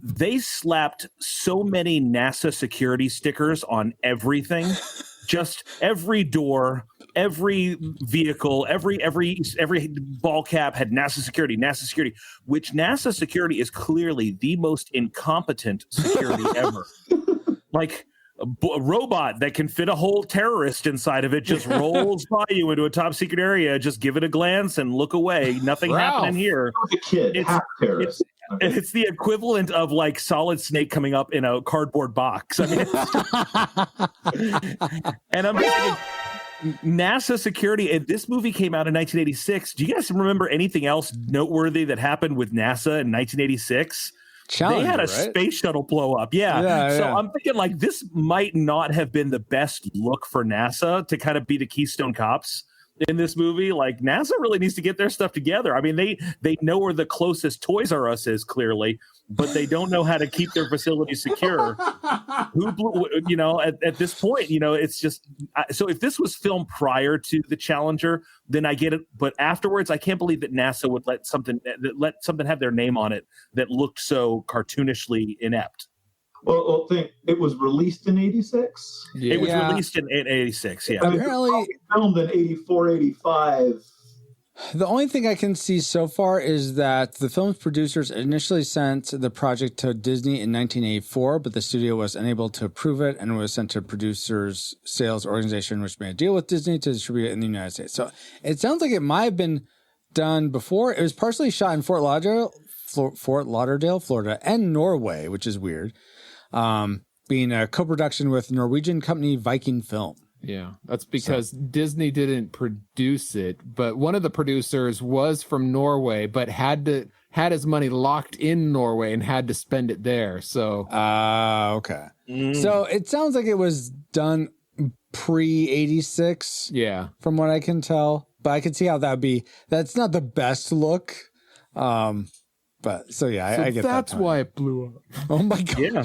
they slapped so many NASA security stickers on everything, just every door, every vehicle, every ball cap had NASA security, which NASA security is clearly the most incompetent security ever. Like a robot that can fit a whole terrorist inside of it just rolls by you into a top secret area. Just give it a glance and look away. Nothing happening here. The kid, half terrorist. It's the equivalent of like Solid Snake coming up in a cardboard box. I mean, and I'm thinking, NASA security. And this movie came out in 1986. Do you guys remember anything else noteworthy that happened with NASA in 1986? Challenger, they had a right? space shuttle blow up. So I'm thinking like this might not have been the best look for NASA to kind of be the Keystone Cops in this movie. Like NASA really needs to get their stuff together. I mean, they know where the closest Toys R Us is clearly, but they don't know how to keep their facilities secure. Who blew, at this point, it's just, so if this was filmed prior to the Challenger, then I get it. But afterwards, I can't believe that NASA would let something have their name on it that looked so cartoonishly inept. Well, think it was released in 86. Yeah. It was released in 86. Yeah. Apparently filmed in 84, 85. The only thing I can see so far is that the film's producers initially sent the project to Disney in 1984, but the studio was unable to approve it and was sent to producers' sales organization, which made a deal with Disney to distribute it in the United States. So it sounds like it might have been done before. It was partially shot in Fort Lauderdale, Florida, and Norway, which is weird. Being a co-production with Norwegian company Viking Film. Yeah, that's because Disney didn't produce it, but one of the producers was from Norway, but had his money locked in Norway and had to spend it there. So, okay. So it sounds like it was done pre-86. Yeah, from what I can tell, but I can see how that would be. That's not the best look. But so yeah, I get that. That's why it blew up. Oh my gosh. Yeah.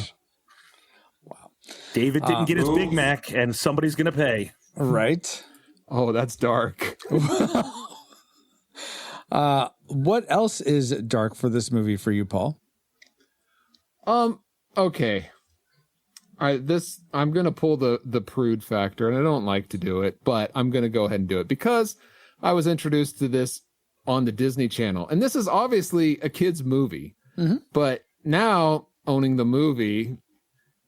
David didn't get his Big Mac, and somebody's going to pay. Right? Oh, that's dark. What else is dark for this movie for you, Paul? Okay. All right, I'm going to pull the prude factor, and I don't like to do it, but I'm going to go ahead and do it because I was introduced to this on the Disney Channel. And this is obviously a kid's movie, but now owning the movie,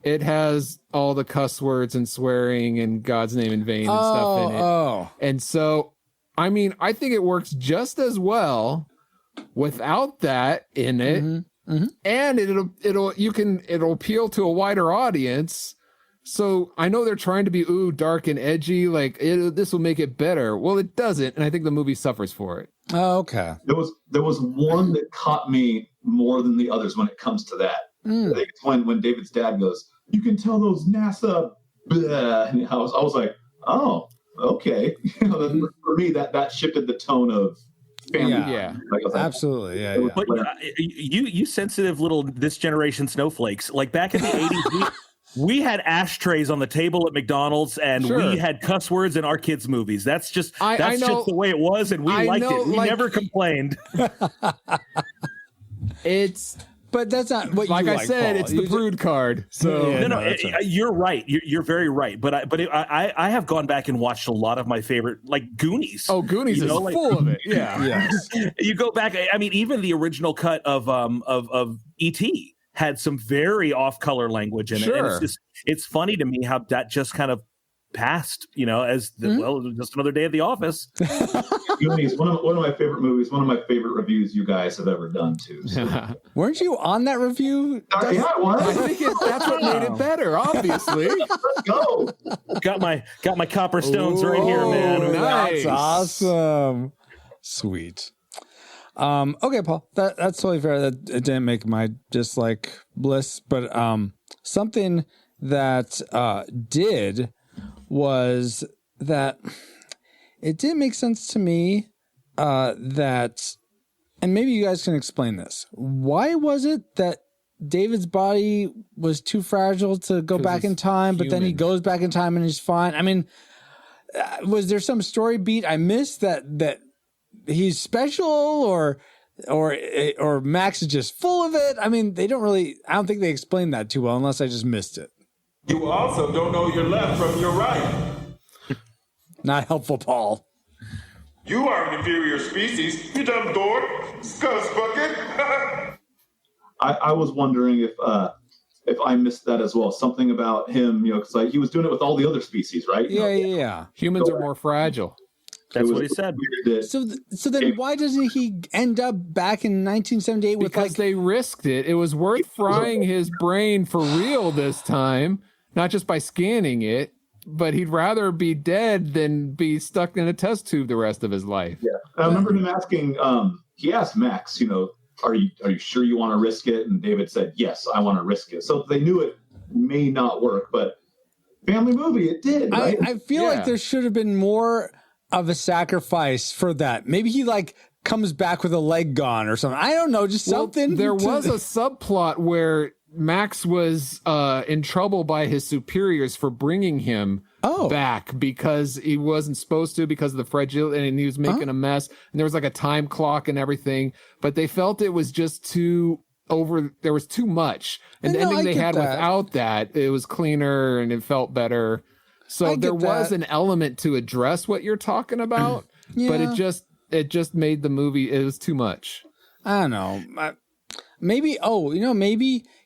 it has all the cuss words and swearing and God's name in vain and stuff in it. And so, I mean, I think it works just as well without that in it. And it'll appeal to a wider audience. So I know they're trying to be dark and edgy, like this will make it better. Well, it doesn't, and I think the movie suffers for it. Oh, okay. There was one that caught me more than the others when it comes to that. I think it's when David's dad goes, "You can tell those NASA." Bleh. And I was like, "Oh, okay." For me, that shifted the tone of family. Yeah. Absolutely. Yeah. But you sensitive little this generation snowflakes. Like back in the 80s, we had ashtrays on the table at McDonald's, and we had cuss words in our kids' movies. That's just just the way it was, and we liked it. We never complained. But that's not what like you I said. Paul. It's the prude card. So you're right. You're very right. But I have gone back and watched a lot of my favorite, like Goonies. Oh, Goonies is full of it. Yeah. Yes. You go back. I mean, even the original cut of E.T. had some very off-color language in it. And it's funny to me how that just kind of passed, as just another day at the office. Goonies, one of my favorite movies, one of my favorite reviews you guys have ever done too. So. Weren't you on that review? Yeah, I was. I think that's what made it better, obviously. Let's go. Got my copper stones right here, man. Nice. That's awesome. Sweet. Okay, Paul, that's totally fair. That it didn't make my dislike bliss, but something that did was that it didn't make sense to me that, and maybe you guys can explain this. Why was it that David's body was too fragile to go back in time, but then he goes back in time and he's fine? I mean, was there some story beat I missed that he's special, or Max is just full of it? I mean, I don't think they explained that too well, unless I just missed it. You also don't know your left from your right. Not helpful, Paul. You are an inferior species, you dumb dork. Scuzz bucket. I was wondering if I missed that as well. Something about him, because he was doing it with all the other species, right? Yeah. Humans are more fragile. That's what he said. So then why doesn't he end up back in 1978 with because they risked it. It was worth frying his brain for real this time, not just by scanning it, but he'd rather be dead than be stuck in a test tube the rest of his life. Yeah. I remember him asking, he asked Max, are you sure you want to risk it? And David said, yes, I want to risk it. So they knew it may not work, but family movie, it did. Right? I feel like there should have been more of a sacrifice for that. Maybe he comes back with a leg gone or something. I don't know, just something. There was a subplot where Max was in trouble by his superiors for bringing him back because he wasn't supposed to, because of the fragility, and he was making a mess. And there was a time clock and everything, but they felt it was just too over. There was too much. And the ending they had without that, it was cleaner and it felt better. So there was an element to address what you're talking about, but it just made the movie, it was too much. I don't know. Maybe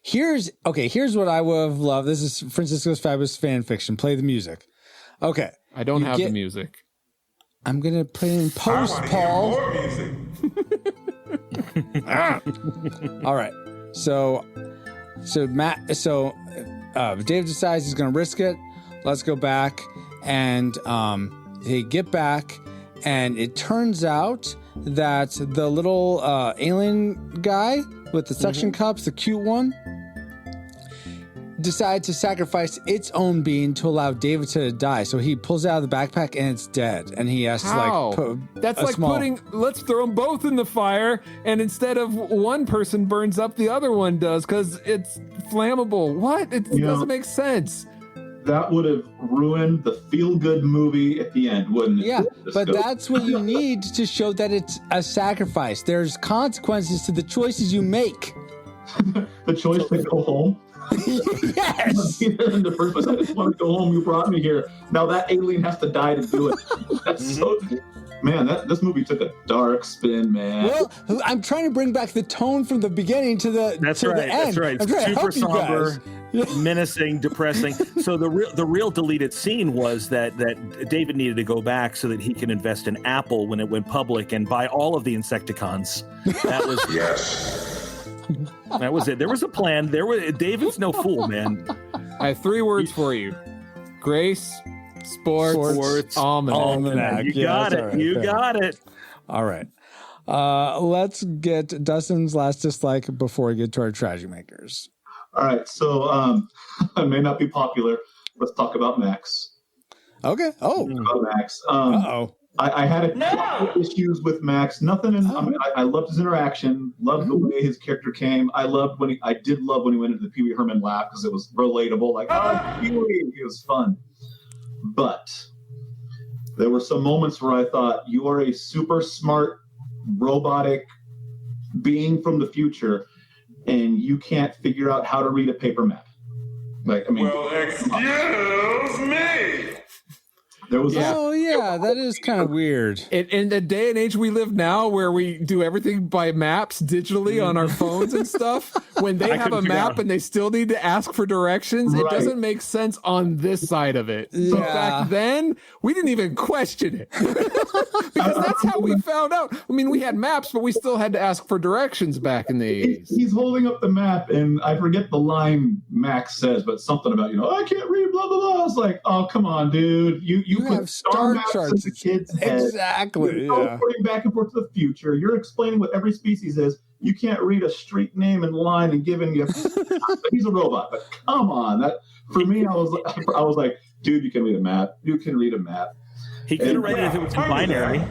here's what I would have loved. This is Francisco's Fabulous Fan Fiction. Play the music. Okay. I don't have the music. I'm going to play it in post, Paul. More music. All right. So Dave decides he's going to risk it. Let's go back, and they get back, and it turns out that the little alien guy with the suction cups, the cute one, decided to sacrifice its own being to allow David to die. So he pulls it out of the backpack, and it's dead. And he has to put That's like let's throw them both in the fire, and instead of one person burns up, the other one does because it's flammable. What? It doesn't make sense. That would have ruined the feel-good movie at the end, wouldn't it? Yeah, but that's what you need to show that it's a sacrifice. There's consequences to the choices you make. The choice to go home? Yes! In the first place, I just want to go home. You brought me here. Now that alien has to die to do it. That's so... Man, this movie took a dark spin, man. Well, I'm trying to bring back the tone from the beginning to the end. That's right. It's super somber, menacing, depressing. So the real deleted scene was that David needed to go back so that he can invest in Apple when it went public and buy all of the Insecticons. That was That was it. There was a plan. David's no fool, man. I have 3 words for you: Grace, Sports, Almanac. You got it. Right. You got it. All right. Let's get Dustin's last dislike before we get to our tragedy makers. All right. So I may not be popular. Let's talk about Max. Okay. Oh. About Max. Uh-oh. I had issues with Max. Nothing. I loved his interaction. Loved the way his character came. I did love when he went into the Pee Wee Herman laugh because it was relatable. Like, Pee Wee. It was fun. But there were some moments where I thought, you are a super smart, robotic being from the future, and you can't figure out how to read a paper map. Well, excuse me. There was Oh, yeah, that is kind of weird. In the day and age we live now, where we do everything by maps digitally on our phones and stuff, when they have a map and they still need to ask for directions, it doesn't make sense on this side of it. Yeah. But back then, we didn't even question it. Because that's how we found out. I mean, we had maps, but we still had to ask for directions back in the 80s. He's holding up the map, and I forget the line Max says, but something about, I can't read, blah, blah, blah. I was like, oh, come on, dude. You put have star maps charts. in the kid's head. Exactly. You're Yeah. putting back and forth to the future. You're explaining what every species is. You can't read a street name and line and giving you. He's a robot, but come on. That for me, I was like, dude, you can read a map. You can read a map. He could have read it if it was binary.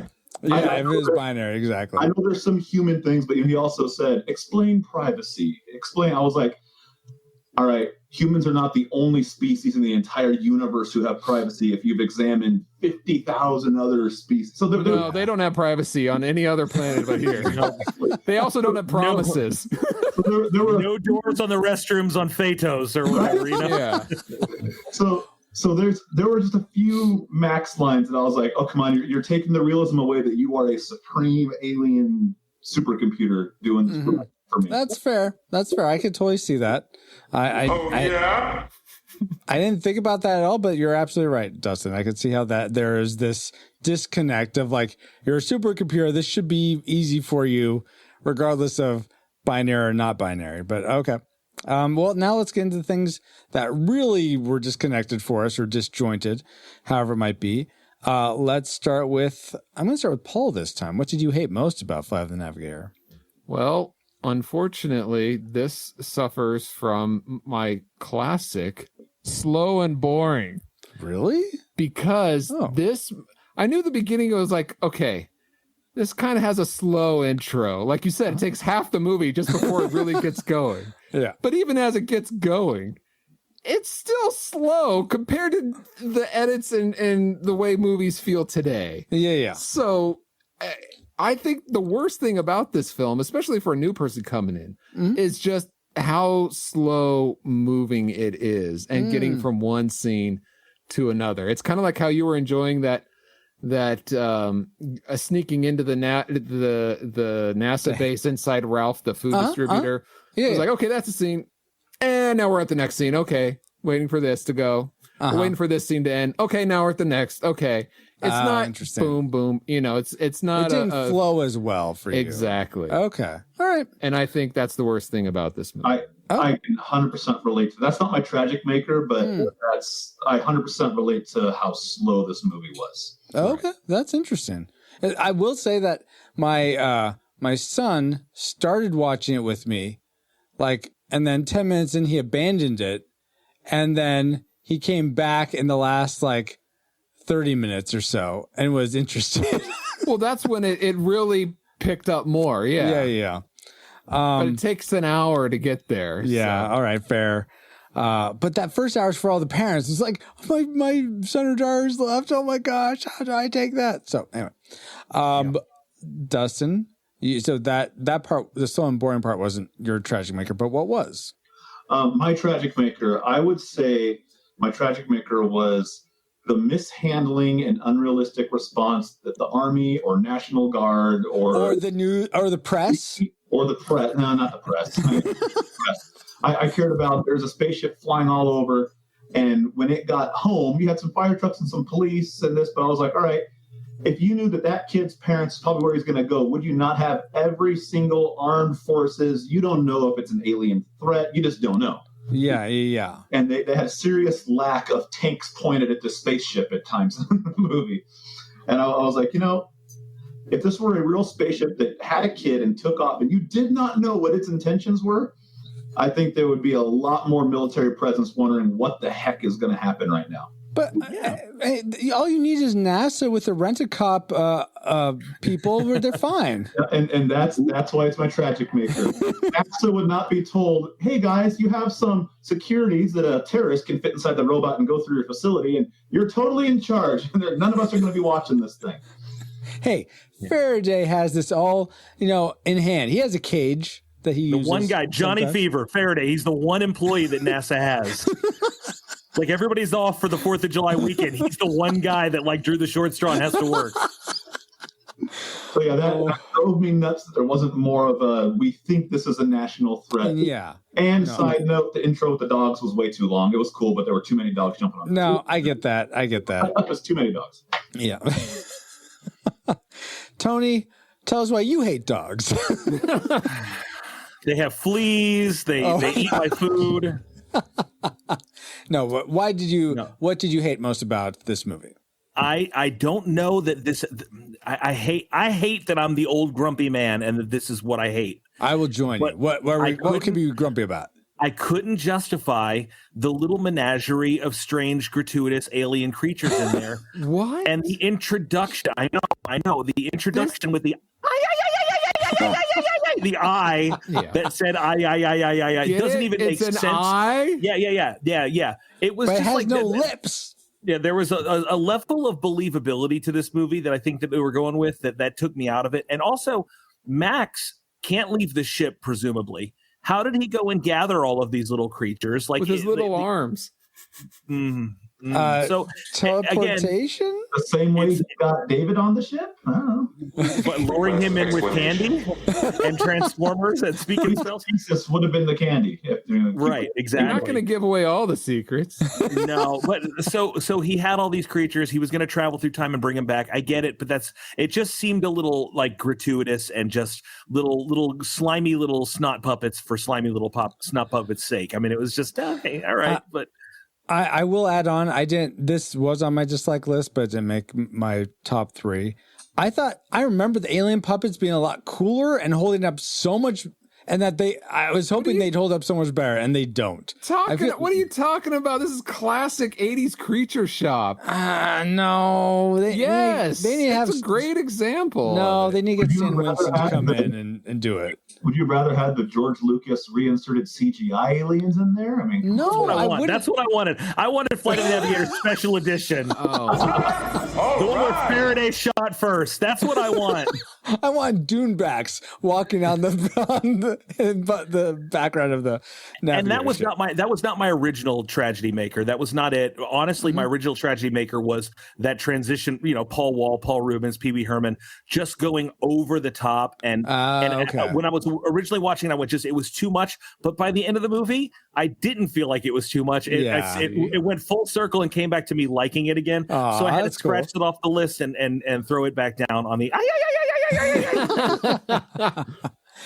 Yeah, if it was binary, exactly. I know there's some human things, but he also said, explain privacy. Explain. I was like, all right, humans are not the only species in the entire universe who have privacy if you've examined 50,000 other species. So no, they don't have privacy on any other planet but here. They also don't have promises. So there were no doors on the restrooms on Phaetos or whatever. Yeah. So there were just a few Max lines that I was like, oh, come on, you're taking the realism away that you are a supreme alien supercomputer doing this for me. That's fair. I could totally see that. I didn't think about that at all, but you're absolutely right, Dustin. I could see how that there is this disconnect of like, you're a supercomputer. This should be easy for you, regardless of binary or not binary. But okay. Well, now let's get into the things that really were disconnected for us or disjointed, however it might be. Let's start with, I'm going to start with Paul this time. What did you hate most about Flight of the Navigator? Well, unfortunately, this suffers from my classic slow and boring. Really? Because I knew the beginning, it was like, okay, this kind of has a slow intro. Like you said, it takes half the movie just before it really gets going. Yeah. But even as it gets going, it's still slow compared to the edits and the way movies feel today. Yeah. So I think the worst thing about this film, especially for a new person coming in, is just how slow moving it is and getting from one scene to another. It's kind of like how you were enjoying that sneaking into the NASA base inside Ralph, the food distributor. It was like, okay, that's a scene. And now we're at the next scene. Okay. Waiting for this to go. Waiting for this scene to end. Okay. Now we're at the next. Okay. It's not boom, boom. It's not. It didn't flow as well for you. Exactly. Okay. All right. And I think that's the worst thing about this movie. I can 100% relate to that's not my tragic maker, but I 100% relate to how slow this movie was. Okay, that's interesting. I will say that my son started watching it with me, and then 10 minutes in he abandoned it, and then he came back in the last 30 minutes or so and was interested. Well, that's when it really picked up more. Yeah. But it takes an hour to get there. Yeah. So. All right. Fair. But that first hour is for all the parents. It's like, my son or daughter's left. Oh my gosh. How do I take that? So anyway, Dustin, so that part, the slow and boring part wasn't your tragic maker, but what was? My tragic maker, I would say my tragic maker was the mishandling and unrealistic response that the Army or National Guard or the press. Or the press. No, not the press. I cared about there's a spaceship flying all over. And when it got home, you had some fire trucks and some police and this. But I was like, all right, if you knew that kid's parents probably where he's going to go, would you not have every single armed forces? You don't know if it's an alien threat. You just don't know. Yeah. And they had a serious lack of tanks pointed at the spaceship at times in the movie. And I was like, if this were a real spaceship that had a kid and took off and you did not know what its intentions were, I think there would be a lot more military presence wondering what the heck is going to happen right now. But all you need is NASA with the rent-a-cop people where they're fine. And that's why it's my tragic maker. NASA would not be told, hey, guys, you have some securities that a terrorist can fit inside the robot and go through your facility, and you're totally in charge. And none of us are going to be watching this thing. Hey, Faraday has this all, in hand. He has a cage that he uses. The one guy, Johnny sometimes. Fever, Faraday, he's the one employee that NASA has. Like everybody's off for the 4th of July weekend. He's the one guy that like drew the short straw and has to work. So yeah, that drove me nuts that there wasn't more of a, we think this is a national threat. Yeah. And side note, the intro with the dogs was way too long. It was cool, but there were too many dogs jumping on. No, I get that. It was too many dogs. Yeah. Tony, tell us why you hate dogs. They have fleas. They eat my food. No, but what did you hate most about this movie? I don't know that this. I hate that I'm the old grumpy man, and that this is what I hate. I will join you. What can be grumpy about? I couldn't justify the little menagerie of strange, gratuitous alien creatures in there. What? And the introduction. I know. The introduction with the the eye that said I. It doesn't even make sense. Eye? Yeah. It was but just it has like no lips. Yeah, there was a level of believability to this movie that I think that we were going with that took me out of it. And also, Max can't leave the ship, presumably. How did he go and gather all of these little creatures? Like with his little arms. So teleportation? Again, the same way you got David on the ship? I don't know. But luring him in with candy and Transformers and speaking spells? This would have been the candy. Right, exactly. You're not going to give away all the secrets. No, but so he had all these creatures. He was going to travel through time and bring them back. I get it, but it just seemed a little like gratuitous and just little slimy little snot puppets for slimy little snot puppets' sake. I mean, it was just, okay, all right, but... I will add on. This was on my dislike list, but it didn't make my top 3. I remember the alien puppets being a lot cooler and holding up so much, and that I was hoping they'd hold up so much better, and they don't. What are you talking about? This is classic 80s creature shop. No. They need to have a great example. No, they need to get Stan Winston to come in and do it. Would you rather have the George Lucas reinserted CGI aliens in there? I mean, no, that's what I wanted. I wanted Flight of the Navigator Special Edition. The one where Faraday shot first. That's what I want. I want Dunebacks walking on the background of the Navigator. And that was not my original tragedy maker. That was not it. Honestly, my original tragedy maker was that transition. Paul Wall, Paul Rubens, Pee Wee Herman, just going over the top. And when I was originally watching, it was too much. But by the end of the movie, I didn't feel like it was too much. It went full circle and came back to me liking it again. So I had to scratch it off the list and throw it back down on the.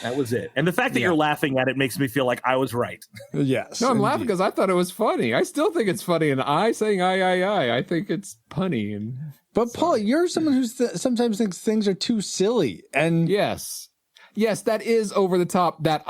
That was it. And the fact that you're laughing at it makes me feel like I was right. Yes. No, I'm laughing because I thought it was funny. I still think it's funny. And I saying I think it's punny. But Paul, you're someone who sometimes thinks things are too silly. And yes, that is over the top. That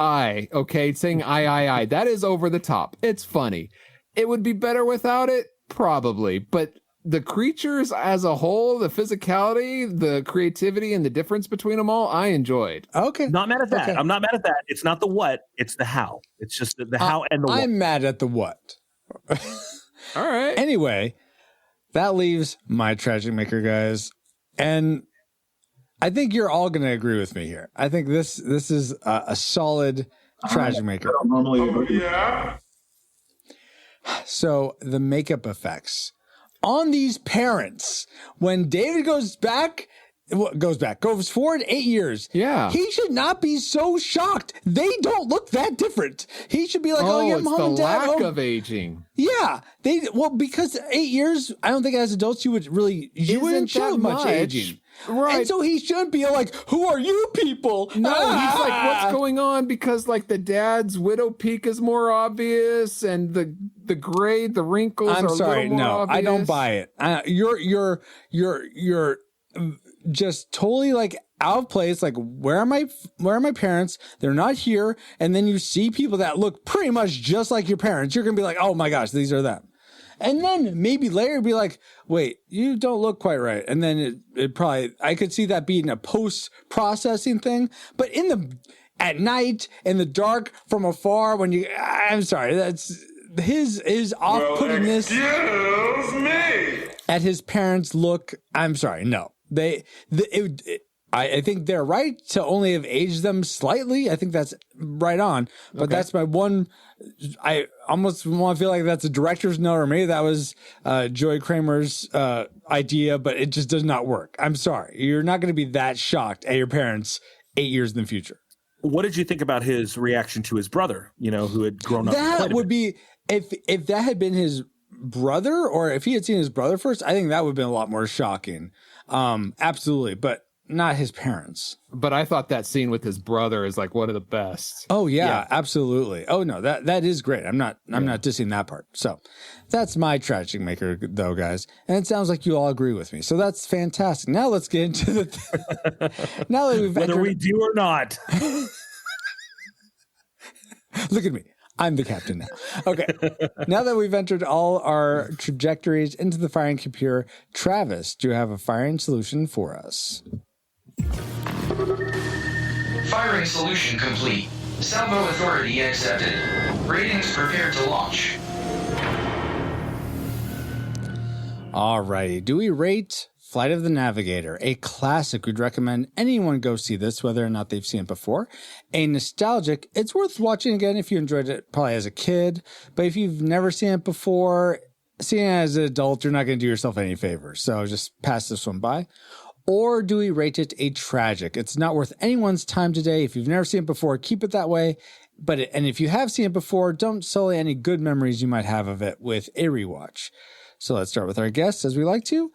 okay, saying I. That is over the top. It's funny. It would be better without it, probably. But the creatures as a whole, the physicality, the creativity, and the difference between them all, I enjoyed. Okay. Not mad at that. Okay. I'm not mad at that. It's not the what, it's the how. It's just the how and the what. I'm mad at the what. All right. Anyway, that leaves my tragic maker, guys. And I think you're all going to agree with me here. I think this is a solid tragic maker. I don't normally agree. Yeah. So the makeup effects on these parents, when David goes forward 8 years. Yeah. He should not be so shocked. They don't look that different. He should be like, yeah, it's mom and dad. lack of aging. Yeah. Because 8 years, I don't think as adults you wouldn't show much aging. Right. And so he shouldn't be like, who are you people? No, he's like, what's going on? Because like the dad's widow peak is more obvious, and the gray, the wrinkles are a little more obvious. I don't buy it. You're just totally like out of place. Like, where are my parents? They're not here. And then you see people that look pretty much just like your parents. You're gonna be like, oh my gosh, these are them. And then maybe later be like, wait, you don't look quite right. And then it probably, I could see that being a post-processing thing. But at night, in the dark, from afar, I'm sorry, that's his off-puttingness. Excuse me. At his parents' look, I'm sorry, no. I think they're right to only have aged them slightly. I think that's right on. But that's my one. I almost want to feel like that's a director's note, or maybe that was Joy Kramer's idea, but it just does not work. I'm sorry. You're not going to be that shocked at your parents 8 years in the future. What did you think about his reaction to his brother, who had grown up? That would be, if that had been his brother, or if he had seen his brother first, I think that would have been a lot more shocking. Absolutely. But not his parents. But I thought that scene with his brother is like one of the best. Oh yeah, absolutely. Oh no, that is great. I'm not dissing that part. So that's my tragic maker though, guys. And it sounds like you all agree with me. So that's fantastic. Now let's get into the now that we've whether we do or not. Look at me. I'm the captain now. Okay. Now that we've entered all our trajectories into the firing computer, Travis, do you have a firing solution for us? Firing solution complete. Salvo authority accepted. Ratings prepared to launch. All righty. Do we rate Flight of the Navigator, a classic? We'd recommend anyone go see this, whether or not they've seen it before. A nostalgic, it's worth watching again if you enjoyed it probably as a kid. But if you've never seen it before, seeing it as an adult, you're not going to do yourself any favors. So just pass this one by. Or do we rate it a tragic? It's not worth anyone's time today. If you've never seen it before, keep it that way. And if you have seen it before, don't sully any good memories you might have of it with a rewatch. So let's start with our guests as we like to.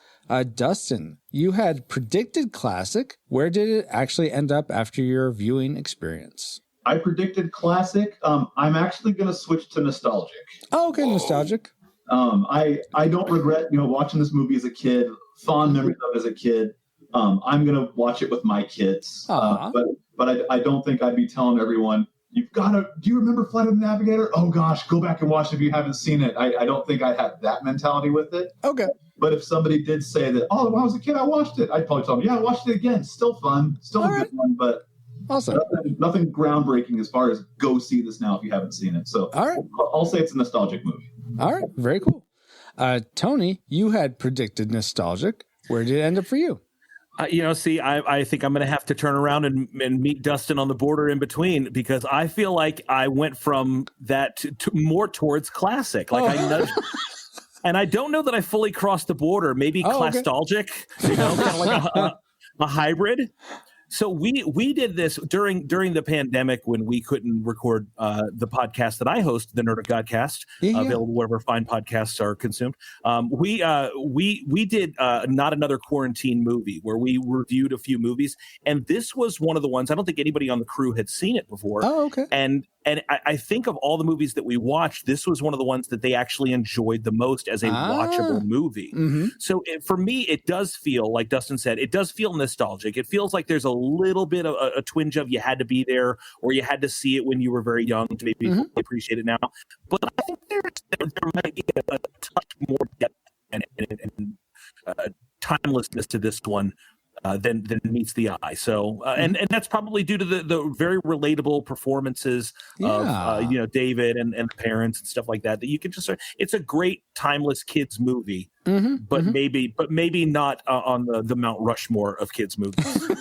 Dustin, you had predicted classic. Where did it actually end up after your viewing experience? I predicted classic. I'm actually going to switch to nostalgic. Oh, okay, nostalgic. I don't regret, watching this movie as a kid. Fond memories of it as a kid. I'm going to watch it with my kids. But I don't think I'd be telling everyone, do you remember Flight of the Navigator? Oh gosh, go back and watch it if you haven't seen it. I don't think I'd have that mentality with it. Okay. But if somebody did say that, when I was a kid, I watched it, I'd probably tell them, I watched it again. Still fun. Still a good one, but awesome. Nothing groundbreaking as far as go see this now if you haven't seen it. So all right. I'll say it's a nostalgic movie. All right. Very cool. Tony, you had predicted nostalgic. Where did it end up for you? I think I'm going to have to turn around and meet Dustin on the border in between, because I feel like I went from that to more towards classic. Like and I don't know that I fully crossed the border. Maybe classtalgic, kind of like a hybrid. So we did this during the pandemic when we couldn't record the podcast that I host, the Nerd of Godcast, available wherever fine podcasts are consumed. We did Not Another Quarantine Movie, where we reviewed a few movies, and this was one of the ones. I don't think anybody on the crew had seen it before. Oh, okay. And I think of all the movies that we watched, this was one of the ones that they actually enjoyed the most as a watchable movie. Mm-hmm. So for me, it does feel, like Dustin said, it does feel nostalgic. It feels like there's a little bit of a twinge of you had to be there, or you had to see it when you were very young to maybe appreciate it now. But I think there might be a touch more depth and timelessness to this one than meets the eye. So, and that's probably due to the very relatable performances of David and the parents and stuff like that. That you can just, it's a great timeless kids movie, but maybe not on the Mount Rushmore of kids movies.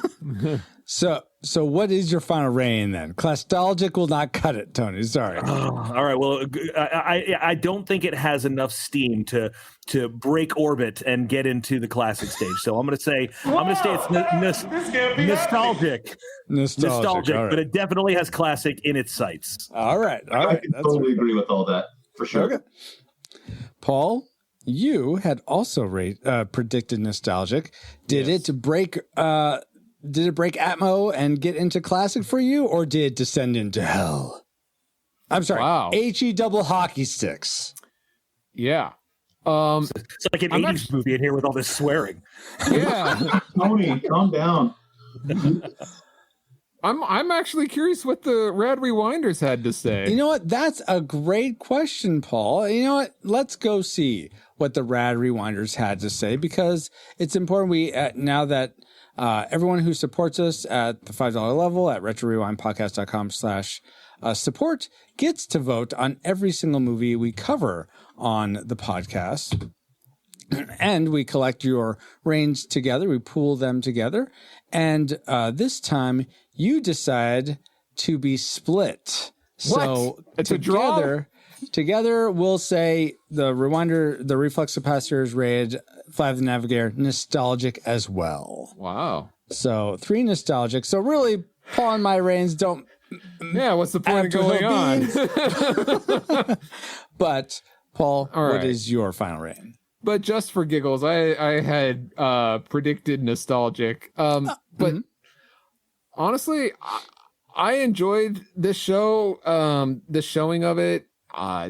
So what is your final rating then? Classtalgic will not cut it, Tony. Sorry. All right. Well, I don't think it has enough steam to break orbit and get into the classic stage. So I'm going to say it's nostalgic. Nostalgic, right. But it definitely has classic in its sights. All right. I can totally agree with all that for sure. Okay. Paul, you had also predicted nostalgic. Did it break? Did it break Atmo and get into classic for you, or did it descend into hell? I'm sorry. Wow. HE double hockey sticks. Yeah. It's like an 80s movie in here with all this swearing. Yeah. Tony, calm down. I'm actually curious what the Rad Rewinders had to say. You know what? That's a great question, Paul. You know what? Let's go see what the Rad Rewinders had to say, because it's important now that everyone who supports us at the $5 level at retrorewindpodcast.com/support gets to vote on every single movie we cover on the podcast. And we collect your reigns together. We pool them together. And this time you decide to be split. What? So It's a draw? Together, we'll say the reflex capacitor is rated Flight of the Navigator nostalgic as well. Wow. So 3 nostalgic. So really, Paul and my reigns don't. Yeah, what's the point of going on? But Paul, All right. what is your final reign? But just for giggles, I had predicted nostalgic. But honestly, I enjoyed this show, the showing of it.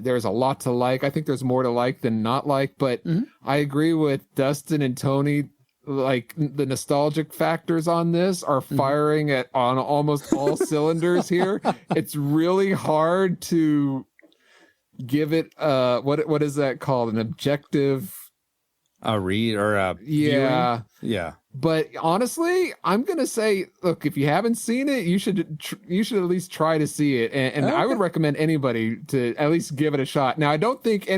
There's a lot to like. I think there's more to like than not like, but I agree with Dustin and Tony. Like the nostalgic factors on this are firing on almost all cylinders here. It's really hard to give it what is that called? An objective a read or a yeah viewing? Yeah. But honestly, I'm gonna say, look, if you haven't seen it, you should at least try to see it, and I would recommend anybody to at least give it a shot. Now, I don't think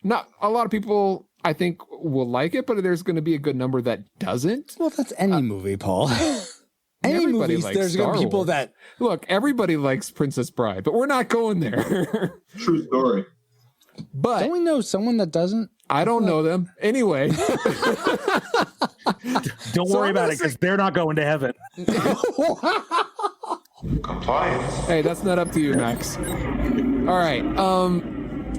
not a lot of people I think will like it, but there's going to be a good number that doesn't. Well, that's any movie, Paul. Any everybody movies, likes there's going to be people that look. Everybody likes Princess Bride, but we're not going there. True story. But don't we know someone that doesn't? I don't know them. Anyway. Don't worry about it, because they're not going to heaven. Compliance. Hey, that's not up to you, Max. All right.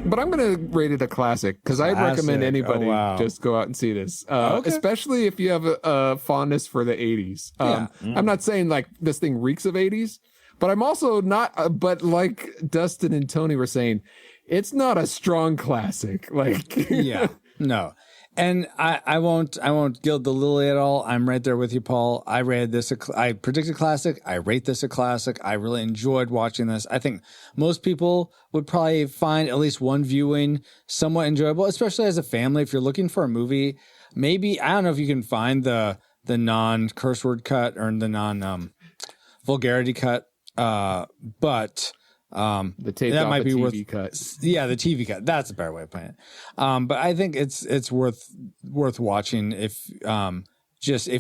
But I'm going to rate it a classic, because I'd recommend anybody just go out and see this. Especially if you have a fondness for the 80s. I'm not saying like this thing reeks of 80s, but I'm also not, but like Dustin and Tony were saying, it's not a strong classic. Like, yeah, no. And I won't gild the lily at all. I'm right there with you, Paul. I rated this. I predicted classic. I rate this a classic. I really enjoyed watching this. I think most people would probably find at least one viewing somewhat enjoyable, especially as a family. If you're looking for a movie, maybe, I don't know if you can find the non-curse word cut or the non-vulgarity cut, but the tape that might be TV cut. Yeah, the TV cut. That's a better way of putting it. But I think it's worth watching if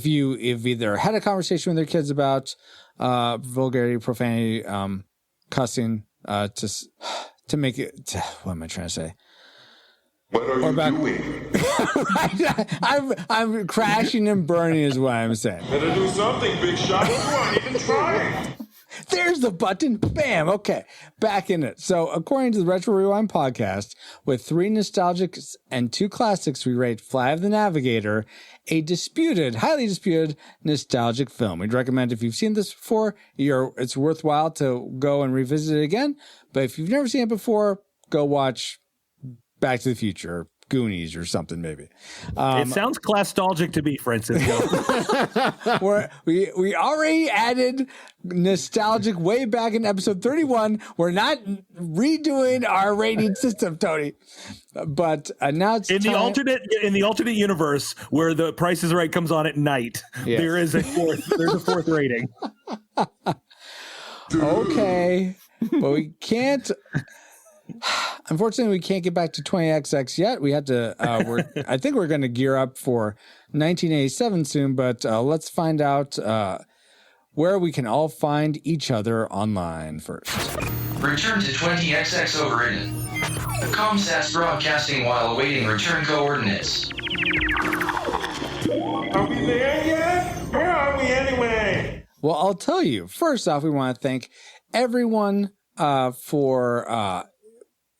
you've either had a conversation with your kids about vulgarity, profanity, cussing, to make it. What am I trying to say? What are you doing? I'm crashing and burning is what I'm saying. Better do something, big shot. You aren't even trying. There's the button. Bam. Okay. Back in it. So according to the Retro Rewind podcast, with 3 nostalgics and 2 classics, we rate Flight of the Navigator a highly disputed nostalgic film. We'd recommend if you've seen this before, it's worthwhile to go and revisit it again. But if you've never seen it before, go watch Back to the Future, Goonies or something maybe. It sounds classtalgic to me, Francisco. we already added nostalgic way back in episode 31. We're not redoing our rating system, Tony. But now it's in the alternate universe where the Price is Right comes on at night. Yes. There's a fourth rating. Okay, but we can't. Unfortunately, we can't get back to 20XX yet. We had to. I think we're going to gear up for 1987 soon. But let's find out where we can all find each other online first. Return to 20XX overridden. Comsats broadcasting while awaiting return coordinates. Are we there yet? Where are we anyway? Well, I'll tell you. First off, we want to thank everyone for.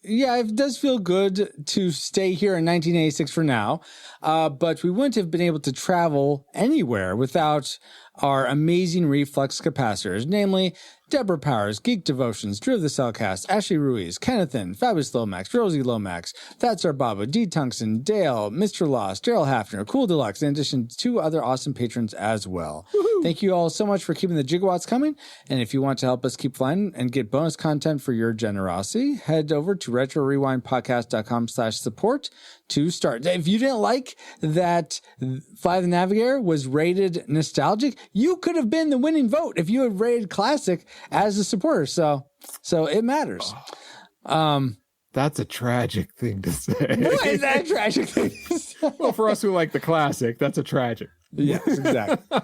Yeah, it does feel good to stay here in 1986 for now, but we wouldn't have been able to travel anywhere without our amazing reflex capacitors, namely Deborah Powers, Geek Devotions, Drew of the Cellcast, Ashley Ruiz, Kennethan, Fabulous Lomax, Rosie Lomax, That's Our Baba, D. Tungsten, Dale, Mr. Lost, Daryl Hafner, Cool Deluxe, in addition to 2 other awesome patrons as well. Woo-hoo. Thank you all so much for keeping the gigawatts coming, and if you want to help us keep flying and get bonus content for your generosity, head over to retrorewindpodcast.com/support to start. If you didn't like that Flight of the Navigator was rated nostalgic, you could have been the winning vote if you had rated classic as a supporter. So it matters. That's a tragic thing to say. What is that tragic thing to say? Well, for us who like the classic, that's a tragic. Yes, exactly.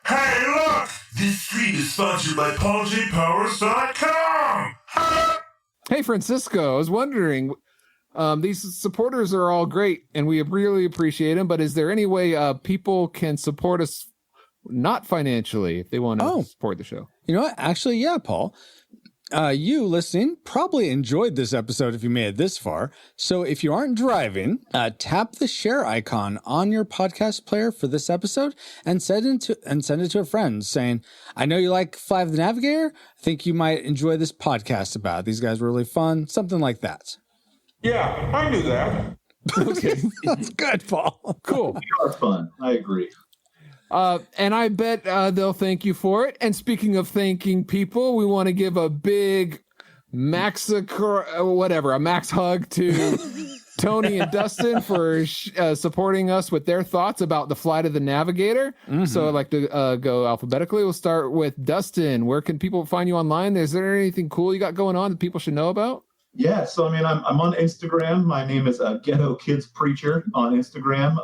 Hey, look! This stream is sponsored by PaulJPowers.com! Hey, Francisco, I was wondering, these supporters are all great, and we really appreciate them, but is there any way people can support us not financially if they want to support the show? You know what? Actually, yeah, Paul. You listening probably enjoyed this episode if you made it this far. So if you aren't driving, tap the share icon on your podcast player for this episode and send it to a friend saying, I know you like Flight of the Navigator. I think you might enjoy this podcast about it. These guys were really fun. Something like that. Yeah, I knew that. Okay. That's good, Paul. Cool. We are fun. I agree. And I bet they'll thank you for it. And speaking of thanking people, we want to give a big a max hug to Tony and Dustin for supporting us with their thoughts about the Flight of the Navigator. Mm-hmm. So I'd like to go alphabetically. We'll start with Dustin. Where can people find you online? Is there anything cool you got going on that people should know about? Yeah, so I'm on Instagram. My name is Ghetto Kids Preacher on Instagram.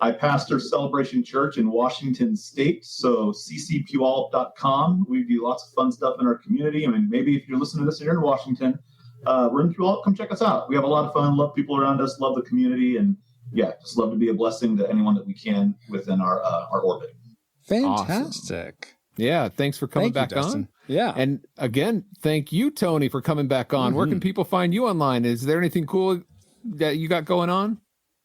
I pastor Celebration Church in Washington State, so ccpuyallup.com. We do lots of fun stuff in our community. I mean, maybe if you're listening to this and you're in Washington, we're in Puyallup, come check us out. We have a lot of fun, love people around us, love the community, and yeah, just love to be a blessing to anyone that we can within our orbit. Fantastic. Awesome. Yeah, thanks for coming back on. Yeah. And again, thank you, Tony, for coming back on. Mm-hmm. Where can people find you online? Is there anything cool that you got going on?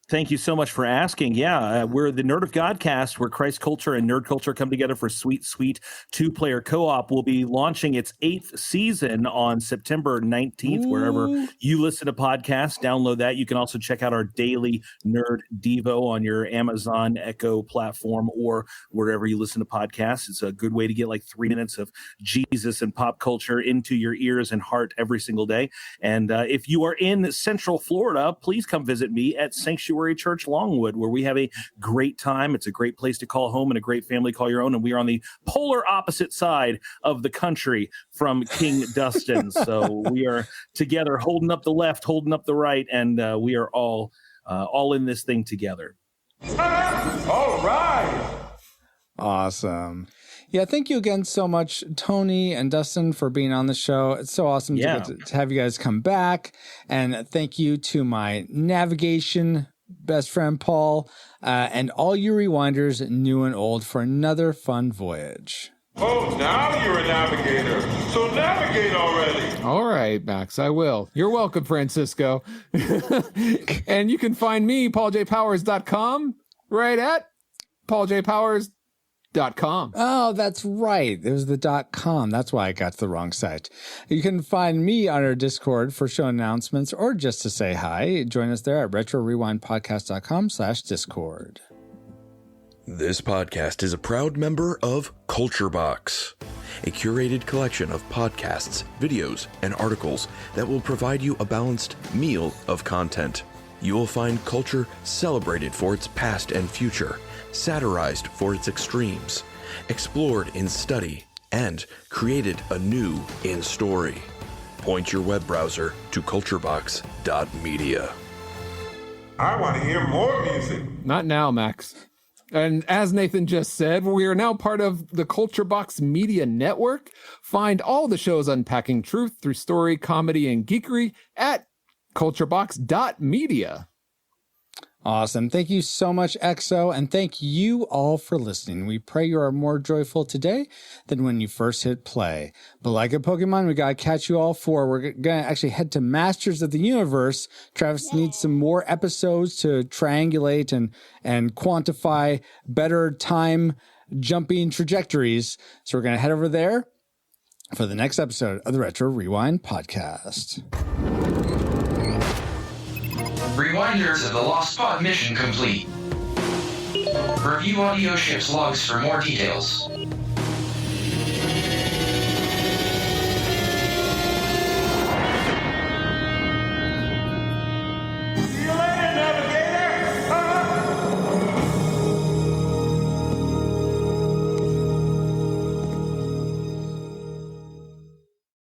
Thank you so much for asking. Yeah, we're the Nerd of Godcast, where Christ culture and nerd culture come together for sweet, sweet two-player co-op. We'll be launching its 8th season on September 19th, wherever you listen to podcasts. Download that. You can also check out our daily Nerd Devo on your Amazon Echo platform or wherever you listen to podcasts. It's a good way to get like 3 minutes of Jesus and pop culture into your ears and heart every single day. And if you are in Central Florida, please come visit me at Sanctuary Church Longwood, where we have a great time. It's a great place to call home and a great family call your own. And we are on the polar opposite side of the country from King Dustin. So we are together, holding up the left, holding up the right, and we are all in this thing together. All right. Awesome. Yeah, thank you again so much, Tony and Dustin, for being on the show. It's so awesome to have you guys come back. And thank you to my navigation best friend, Paul, and all you rewinders, new and old, for another fun voyage. Oh, now you're a navigator. So navigate already. All right, Max, I will. You're welcome, Francisco. And you can find me, PaulJPowers.com, right at PaulJPowers.com. Oh, that's right. It was the .com. That's why I got to the wrong site. You can find me on our Discord for show announcements or just to say hi. Join us there at retrorewindpodcast.com/Discord. This podcast is a proud member of Culture Box, a curated collection of podcasts, videos, and articles that will provide you a balanced meal of content. You will find culture celebrated for its past and future, satirized for its extremes, explored in study, and created anew in story. Point your web browser to culturebox.media. I want to hear more music. Not now, Max. And as Nathan just said, we are now part of the Culture Box Media Network. Find all the shows unpacking truth through story, comedy, and geekery at culturebox.media. Awesome. Thank you so much, EXO, and thank you all for listening. We pray you are more joyful today than when you first hit play. But like a Pokemon, we got to catch you all for. We're going to actually head to Masters of the Universe. Travis needs some more episodes to triangulate and quantify better time jumping trajectories. So we're going to head over there for the next episode of the Retro Rewind Podcast. Rewinders of the Lost Pod mission complete. Review audio ship's logs for more details.